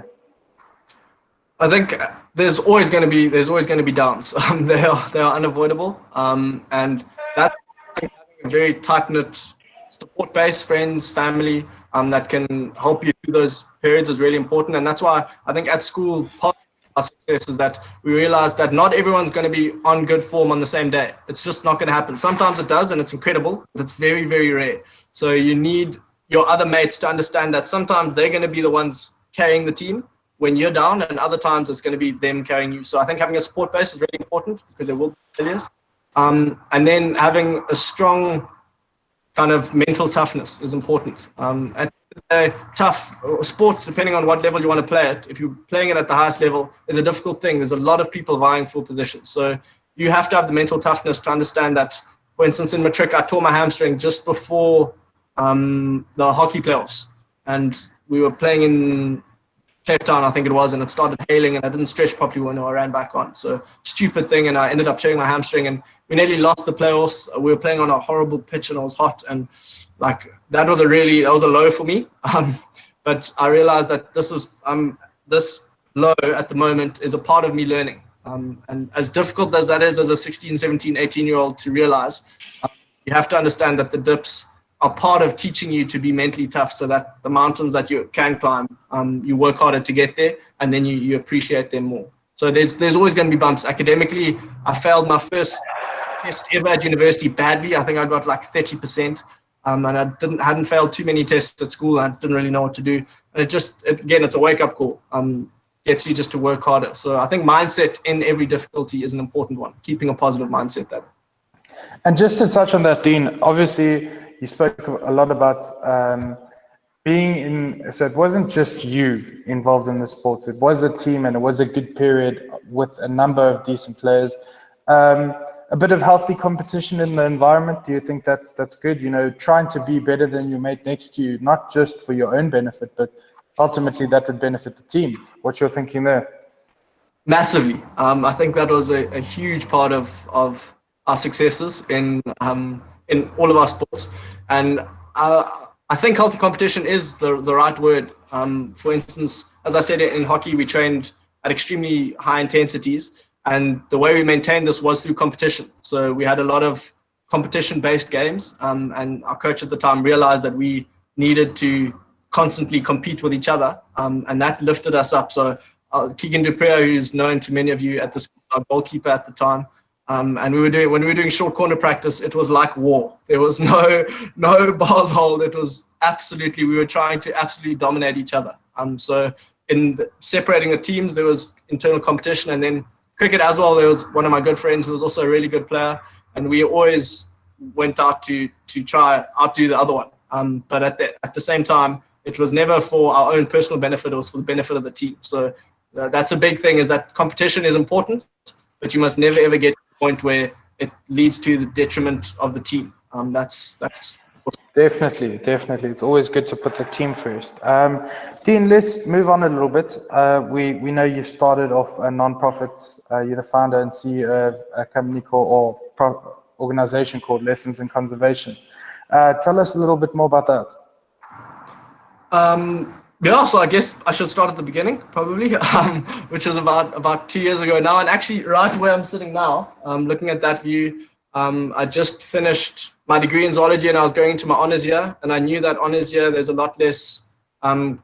I think there's always going to be downs. They are unavoidable, and that's having a very tight-knit support base, friends, family, that can help you through those periods is really important. And that's why I think at school, part of our success is that we realize that not everyone's going to be on good form on the same day. It's just not going to happen. Sometimes it does, and it's incredible, but it's very, very rare. So you need your other mates to understand that sometimes they're going to be the ones carrying the team when you're down, and other times it's going to be them carrying you. So I think having a support base is really important because there will be failures. And then having a strong kind of mental toughness is important. At the tough sport, depending on what level you want to play it, if you're playing it at the highest level, is a difficult thing. There's a lot of people vying for positions. So you have to have the mental toughness to understand that, for instance, in matric, I tore my hamstring just before the hockey playoffs. And we were playing in Cape Town, I think it was, and it started hailing and I didn't stretch properly when I ran back on. So stupid thing, and I ended up tearing my hamstring and we nearly lost the playoffs. We were playing on a horrible pitch and it was hot, and like that was a low for me. But I realized that this low at the moment is a part of me learning. And as difficult as that is as a 16, 17, 18-year-old to realize, you have to understand that the dips are part of teaching you to be mentally tough so that the mountains that you can climb, you work harder to get there and then you appreciate them more. So there's always going to be bumps. Academically, I failed my first test ever at university badly. I think I got like 30%. And I hadn't failed too many tests at school. I didn't really know what to do. And again, it's a wake-up call. Gets you just to work harder. So I think mindset in every difficulty is an important one. Keeping a positive mindset, that is. And just to touch on that, Dean, obviously you spoke a lot about being in, so it wasn't just you involved in the sports, it was a team and it was a good period with a number of decent players. A bit of healthy competition in the environment, do you think that's good? Trying to be better than your mate next to you, not just for your own benefit, but ultimately that would benefit the team. What's your thinking there? Massively. I think that was a huge part of our successes in all of our sports. And I think healthy competition is the right word. For instance, as I said, in hockey, we trained at extremely high intensities. And the way we maintained this was through competition. So we had a lot of competition-based games. And our coach at the time realized that we needed to constantly compete with each other. And that lifted us up. So Keegan Duprea, who's known to many of you at the school, our goalkeeper at the time, and when we were doing short corner practice, it was like war. There was no bars hold. It was absolutely, we were trying to absolutely dominate each other. So in separating the teams, there was internal competition, and then cricket as well. There was one of my good friends who was also a really good player, and we always went out to try outdo the other one. But at the same time, it was never for our own personal benefit. It was for the benefit of the team. So that's a big thing, is that competition is important, but you must never ever get to the point where it leads to the detriment of the team. That's definitely. It's always good to put the team first. Dean, let's move on a little bit. We know you started off a non-profit. You're the founder and CEO of a company called, or organization called Lessons in Conservation. Tell us a little bit more about that. Yeah, so I guess I should start at the beginning, probably, which is about 2 years ago now. And actually, right where I'm sitting now, looking at that view, I just finished my degree in zoology, and I was going into my honors year. And I knew that honors year, there's a lot less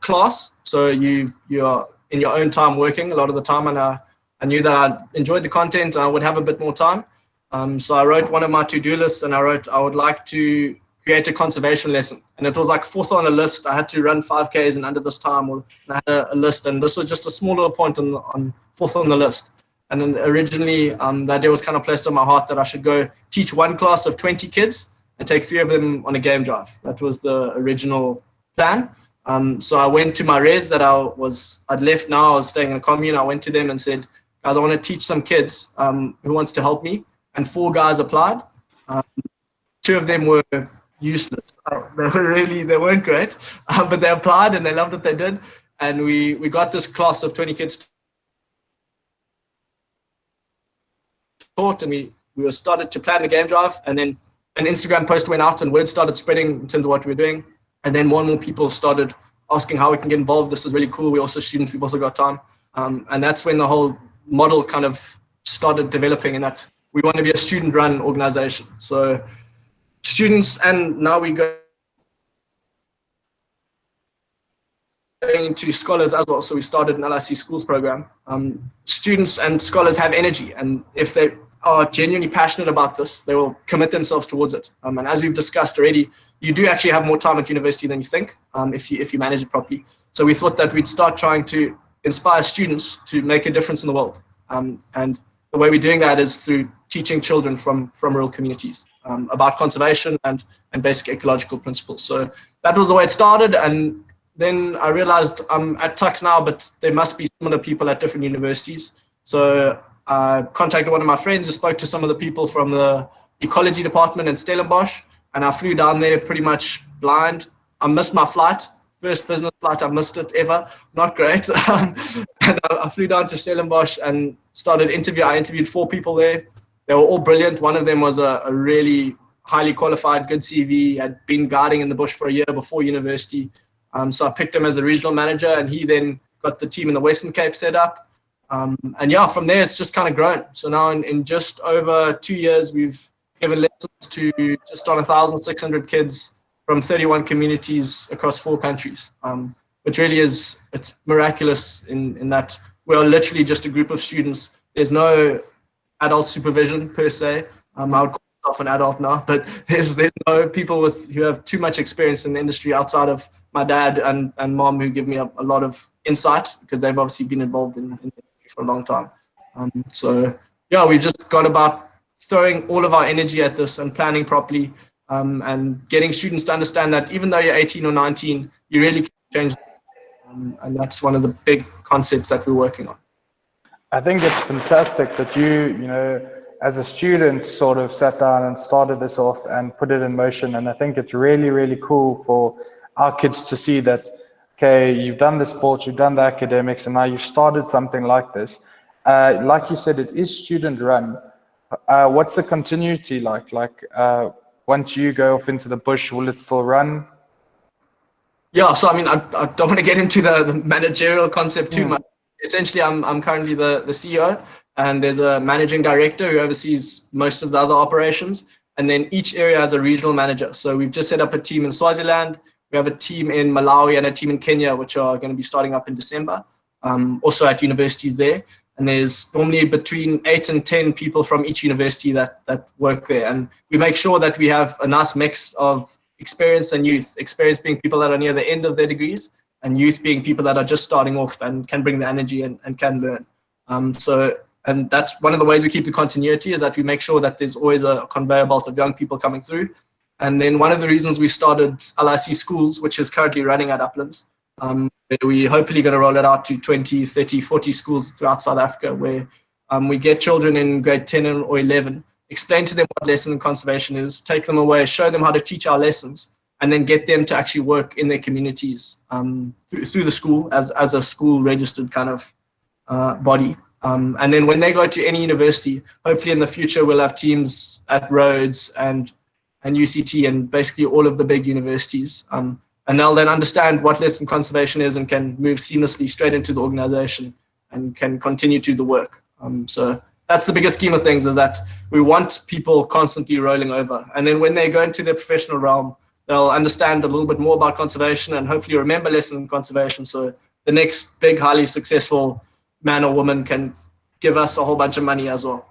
class. So you are in your own time working a lot of the time. And I knew that I enjoyed the content and I would have a bit more time. So I wrote one of my to-do lists, and I would like to create a conservation lesson. And it was like fourth on a list. I had to run 5Ks in under this time, and I had a list, and this was just a small little point on fourth on the list. And then originally, the idea was kind of placed on my heart that I should go teach one class of 20 kids and take 3 of them on a game drive. That was the original plan. So I went to my res that I'd left now. I was staying in a commune. I went to them and said, guys, I want to teach some kids who wants to help me. And 4 guys applied. 2 of them were useless. They weren't great, but they applied and they loved what they did. And we got this class of 20 kids taught, and we were started to plan the game drive, and then an Instagram post went out and word started spreading in terms of what we were doing. And then more and more people started asking how we can get involved. This is really cool. We're also students. We've also got time. And that's when the whole model kind of started developing, in that we want to be a student-run organization. So students, and now we go into scholars as well. So we started an LIC schools program. Students and scholars have energy, and if they are genuinely passionate about this, they will commit themselves towards it. And as we've discussed already, you do actually have more time at university than you think, if you manage it properly. So we thought that we'd start trying to inspire students to make a difference in the world. And the way we're doing that is through teaching children from rural communities about conservation and basic ecological principles. So that was the way it started. And then I realized I'm at Tux now, but there must be similar people at different universities. So I contacted one of my friends who spoke to some of the people from the ecology department in Stellenbosch, and I flew down there pretty much blind. I missed my flight, first business flight, I missed it ever, not great. And I flew down to Stellenbosch and started interviewing. I interviewed 4 people there. They were all brilliant. One of them was a really highly qualified, good CV, had been guiding in the bush for a year before university. So I picked him as the regional manager, and he then got the team in the Western Cape set up. And yeah, from there, it's just kind of grown. So now in just over 2 years, we've given lessons to just on 1,600 kids from 31 communities across 4 countries, which really it's miraculous in that we are literally just a group of students. There's no adult supervision per se. I would call myself an adult now, but there's no people who have too much experience in the industry outside of my dad and mom, who give me a lot of insight, because they've obviously been involved in the industry for a long time. So yeah, we've just got about throwing all of our energy at this and planning properly, and getting students to understand that even though you're 18 or 19, you really can change. And that's one of the big concepts that we're working on. I think it's fantastic that you know, as a student, sort of sat down and started this off and put it in motion. And I think it's really, really cool for our kids to see that, okay, you've done the sports, you've done the academics, and now you've started something like this. Like you said, it is student run. What's the continuity like? Once you go off into the bush, will it still run? Yeah, so I mean, I don't want to get into the managerial concept too much. Essentially, I'm currently the CEO, and there's a managing director who oversees most of the other operations. And then each area has a regional manager. So we've just set up a team in Swaziland. We have a team in Malawi and a team in Kenya, which are going to be starting up in December, also at universities there. And there's normally between 8 and 10 people from each university that work there. And we make sure that we have a nice mix of experience and youth. Experience being people that are near the end of their degrees, and youth being people that are just starting off and can bring the energy and can learn. And that's one of the ways we keep the continuity, is that we make sure that there's always a conveyor belt of young people coming through. And then one of the reasons we started LIC Schools, which is currently running at Uplands, we're hopefully going to roll it out to 20, 30, 40 schools throughout South Africa, where we get children in grade 10 or 11, explain to them what lesson in conservation is, take them away, show them how to teach our lessons, and then get them to actually work in their communities through the school as a school registered kind of body. And then when they go to any university, hopefully in the future we'll have teams at Rhodes and UCT and basically all of the big universities. And they'll then understand what lesson conservation is and can move seamlessly straight into the organization and can continue to do the work. So that's the biggest scheme of things, is that we want people constantly rolling over. And then when they go into their professional realm, they'll understand a little bit more about conservation and hopefully remember lessons in conservation. So the next big, highly successful man or woman can give us a whole bunch of money as well.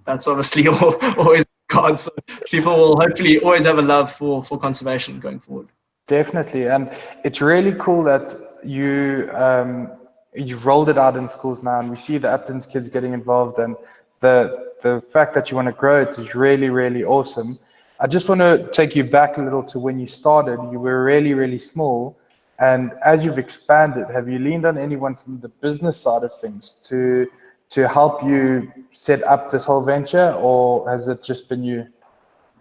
That's obviously always God. So people will hopefully always have a love for conservation going forward. Definitely, and it's really cool that you've rolled it out in schools now, and we see the Uplands kids getting involved, and the fact that you want to grow it is really, really awesome. I just want to take you back a little to when you started. You were really, really small, and as you've expanded, have you leaned on anyone from the business side of things to help you set up this whole venture, or has it just been you?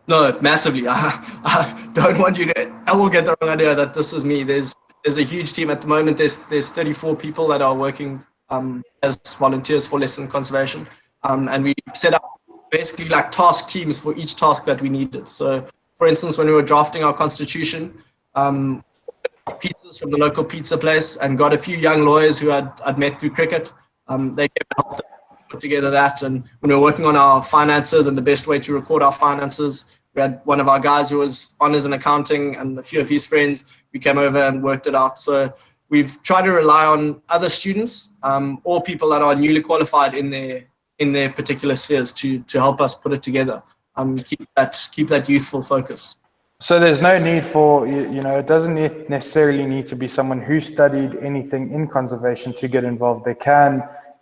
No, massively. I don't want you to ever get the wrong idea that this is me. There's a huge team at the moment. There's 34 people that are working as volunteers for lesson conservation, and we set up basically like task teams for each task that we needed. So, for instance, when we were drafting our constitution, pizzas from the local pizza place and got a few young lawyers who I'd met through cricket. They came and helped us put together that. And when we were working on our finances and the best way to record our finances, we had one of our guys who was honors in accounting and a few of his friends. We came over and worked it out. So we've tried to rely on other students or people that are newly qualified in their particular spheres to help us put it together. Keep that youthful focus. So there's no need for, it doesn't necessarily need to be someone who studied anything in conservation to get involved.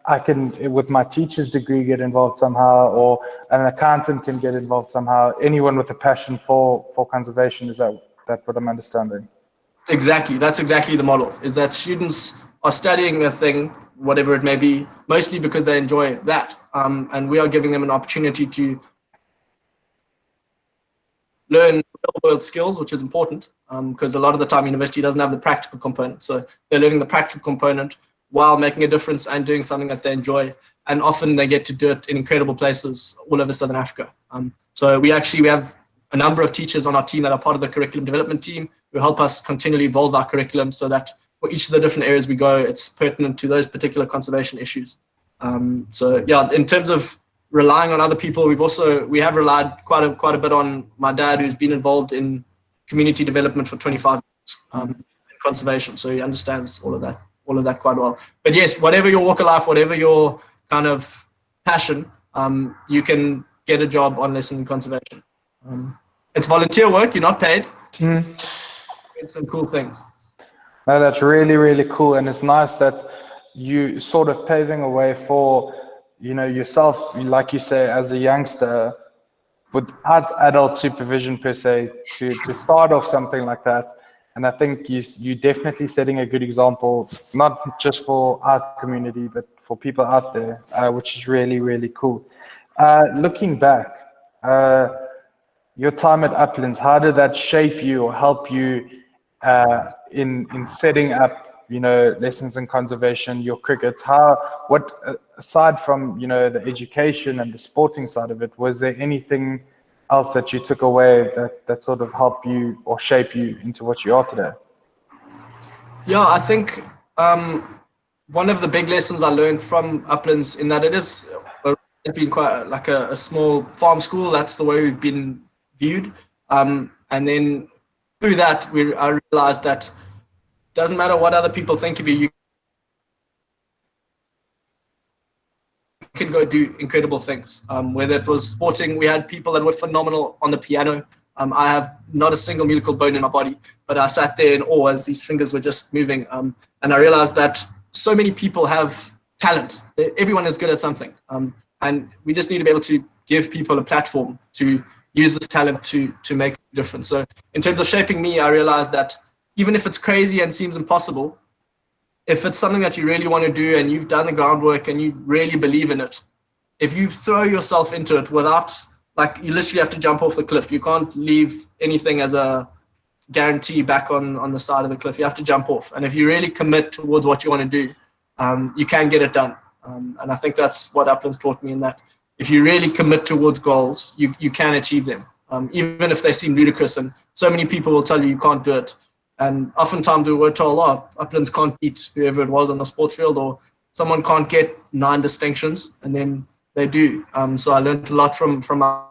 I can, with my teacher's degree, get involved somehow, or an accountant can get involved somehow. Anyone with a passion for conservation, is that what I'm understanding? Exactly. That's exactly the model, is that students are studying a thing, whatever it may be, mostly because they enjoy that. And we are giving them an opportunity to learn real-world skills, which is important, because a lot of the time university doesn't have the practical component. So they're learning the practical component while making a difference and doing something that they enjoy. And often they get to do it in incredible places all over Southern Africa. So we have a number of teachers on our team that are part of the curriculum development team who help us continually evolve our curriculum so that for each of the different areas we go, it's pertinent to those particular conservation issues. So yeah, in terms of relying on other people, we have relied quite a bit on my dad, who's been involved in community development for 25 years in conservation. So he understands all of that quite well. But yes, whatever your walk of life, whatever your kind of passion, you can get a job on lesson conservation. It's volunteer work, you're not paid. It's some cool things. No, that's really, really cool. And it's nice that you sort of paving a way for, yourself, like you say, as a youngster, without adult supervision per se, to start off something like that. And I think you're definitely setting a good example, not just for our community, but for people out there, which is really, really cool. Looking back, your time at Uplands, how did that shape you or help you in setting up, lessons in conservation, your cricket? Aside from, the education and the sporting side of it, was there anything else that you took away that sort of helped you or shape you into what you are today? Yeah, I think one of the big lessons I learned from Uplands in that it's been quite like a small farm school. That's the way we've been viewed. And then through that, I realized that it doesn't matter what other people think of you, you can go do incredible things. Whether it was sporting, we had people that were phenomenal on the piano. I have not a single musical bone in my body, but I sat there in awe as these fingers were just moving. And I realized that so many people have talent. Everyone is good at something. And we just need to be able to give people a platform to use this talent to make a difference. So in terms of shaping me, I realized that even if it's crazy and seems impossible, if it's something that you really want to do and you've done the groundwork and you really believe in it, if you throw yourself into it without, like, you literally have to jump off the cliff. You can't leave anything as a guarantee back on the side of the cliff. You have to jump off. And if you really commit towards what you want to do, you can get it done. And I think that's what Uplands taught me, in that if you really commit towards goals, you can achieve them, even if they seem ludicrous. And so many people will tell you you can't do it. And oftentimes we were told, oh, Uplands can't beat whoever it was on the sports field, or someone can't get 9 distinctions, and then they do. So I learned a lot from our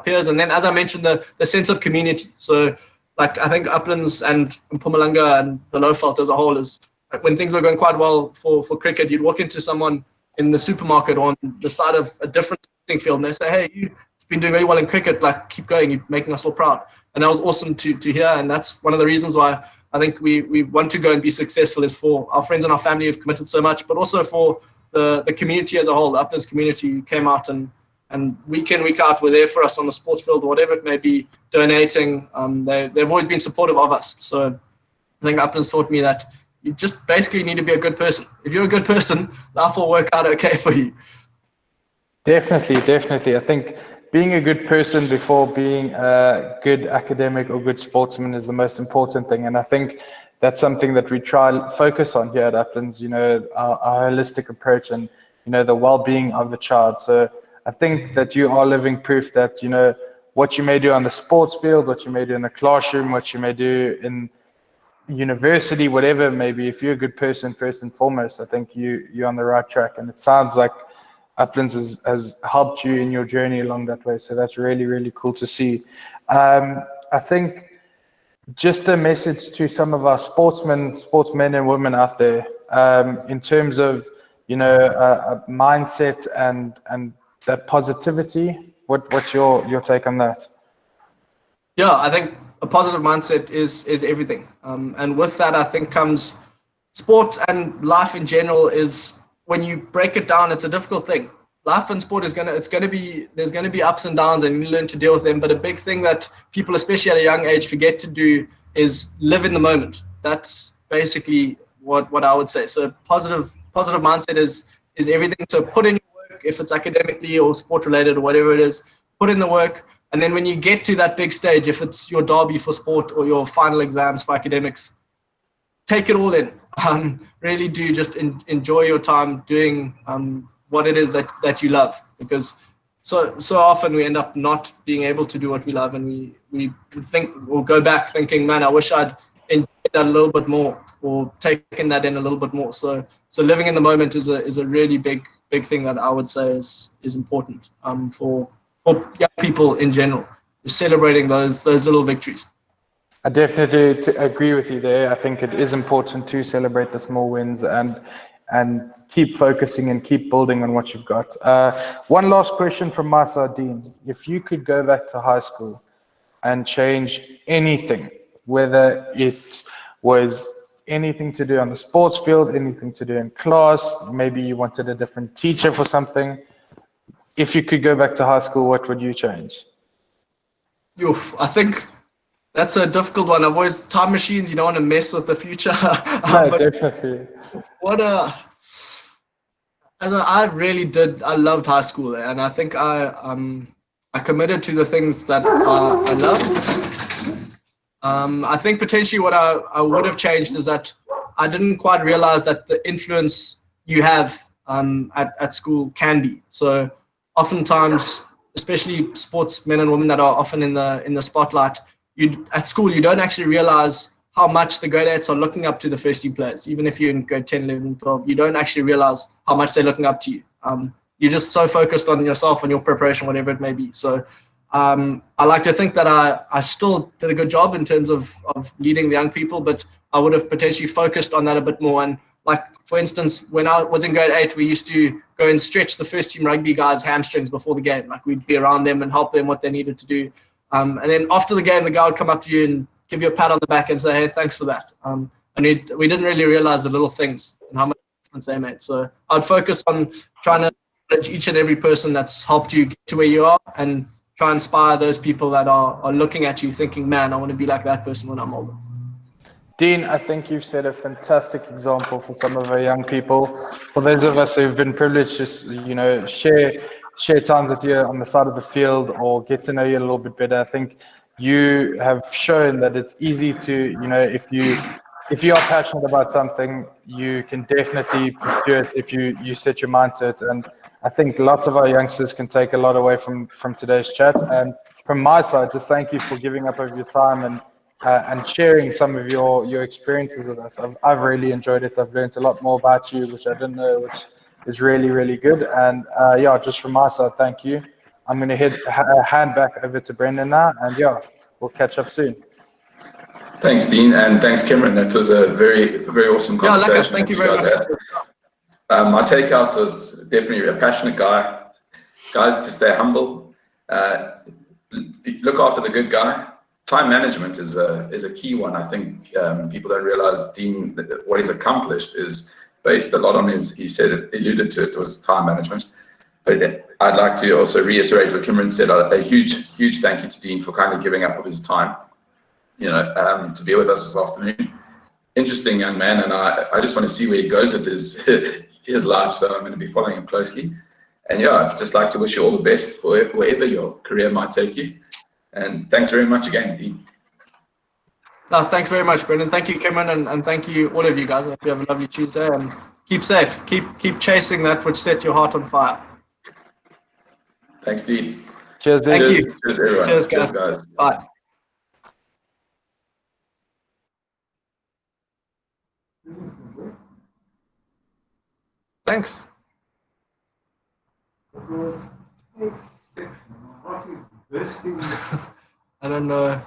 peers. And then, as I mentioned, the sense of community. So, like, I think Uplands and Mpumalanga and the Lowveld as a whole is, like, when things were going quite well for cricket, you'd walk into someone in the supermarket on the side of a different field, and they say, hey, you've been doing very well in cricket, like, keep going, you're making us all proud. And that was awesome to hear. And that's one of the reasons why I think we want to go and be successful, is for our friends and our family who've committed so much, but also for the community as a whole. The Uplands community who came out and week in, week out were there for us on the sports field, or whatever it may be, donating. They've always been supportive of us. So I think Uplands taught me that you just basically need to be a good person. If you're a good person, life will work out okay for you. Definitely. I think being a good person before being a good academic or good sportsman is the most important thing. And I think that's something that we try to focus on here at Uplands, our holistic approach and, the well-being of a child. So I think that you are living proof that, what you may do on the sports field, what you may do in the classroom, what you may do in university, whatever it may be, if you're a good person first and foremost, I think you're on the right track. And it sounds like Uplands has helped you in your journey along that way. So that's really, really cool to see. I think just a message to some of our sportsmen and women out there, in terms of, a mindset and that positivity. What's your take on that? Yeah, I think a positive mindset is everything. And with that, I think comes sport and life in general. Is, when you break it down, it's a difficult thing. Life and sport there's gonna be ups and downs, and you learn to deal with them. But a big thing that people, especially at a young age, forget to do is live in the moment. That's basically what I would say. So positive mindset is everything. So put in your work, if it's academically or sport related or whatever it is, put in the work. And then when you get to that big stage, if it's your derby for sport or your final exams for academics, take it all in. Really do just enjoy your time doing what it is that you love, because so often we end up not being able to do what we love, and we think, we'll go back thinking, man, I wish I'd enjoyed that a little bit more, or taken that in a little bit more. So living in the moment is a really big thing that I would say is important for young people in general, just celebrating those little victories. I definitely agree with you there. I think it is important to celebrate the small wins and keep focusing and keep building on what you've got. One last question from my side, Dean. If you could go back to high school and change anything, whether it was anything to do on the sports field, anything to do in class, maybe you wanted a different teacher for something. If you could go back to high school, what would you change? I think that's a difficult one. I've always, time machines, you don't want to mess with the future. No, definitely. I loved high school, and I think I committed to the things that I loved. I think potentially what I would have changed is that I didn't quite realize that the influence you have at school can be. So oftentimes, especially sportsmen and women that are often in the spotlight, at school you don't actually realize how much the grade 8s are looking up to the first team players. Even if you're in grade 10, 11, 12, you don't actually realize how much they're looking up to you. You're just so focused on yourself and your preparation, whatever it may be. So I like to think that I still did a good job in terms of leading the young people, but I would have potentially focused on that a bit more. And like, for instance, when I was in grade 8, we used to go and stretch the first team rugby guys' hamstrings before the game. Like, we'd be around them and help them what they needed to do. And then after the game, the guy would come up to you and give you a pat on the back and say, hey, thanks for that. And we didn't really realize the little things and how much difference they made. So I'd focus on trying to acknowledge each and every person that's helped you get to where you are, and try and inspire those people that are looking at you thinking, man, I want to be like that person when I'm older. Dean, I think you've set a fantastic example for some of our young people. For those of us who've been privileged to, share times with you on the side of the field or get to know you a little bit better, I think you have shown that it's easy to, if you are passionate about something, you can definitely pursue it if you set your mind to it. And I think lots of our youngsters can take a lot away from today's chat. And from my side, just thank you for giving up of your time and sharing some of your experiences with us. I've really enjoyed it. I've learned a lot more about you, which I didn't know, which is really, really good. And just from my side, thank you. I'm going to hand back over to Brendan now, and we'll catch up soon. Thanks, Dean, and thanks, Cameron. That was a very, very awesome conversation. Lekker, thank you very much. My takeouts was definitely a passionate guy. Guys, to stay humble, look after the good guy. Time management is a key one. I think people don't realize Dean, what he's accomplished is based a lot on alluded to it, was time management. But I'd like to also reiterate what Cameron said, a huge, huge thank you to Dean for kind of giving up of his time, to be with us this afternoon. Interesting young man, and I just want to see where he goes with his life, so I'm going to be following him closely. And I'd just like to wish you all the best for wherever your career might take you. And thanks very much again, Dean. No, thanks very much, Brendan. Thank you, Cameron, and thank you, all of you guys. I hope you have a lovely Tuesday, and keep safe. Keep chasing that which sets your heart on fire. Thanks, Dean. Cheers, Dean. Thank you. Cheers, everyone. Cheers, guys. Bye. Thanks. I don't know.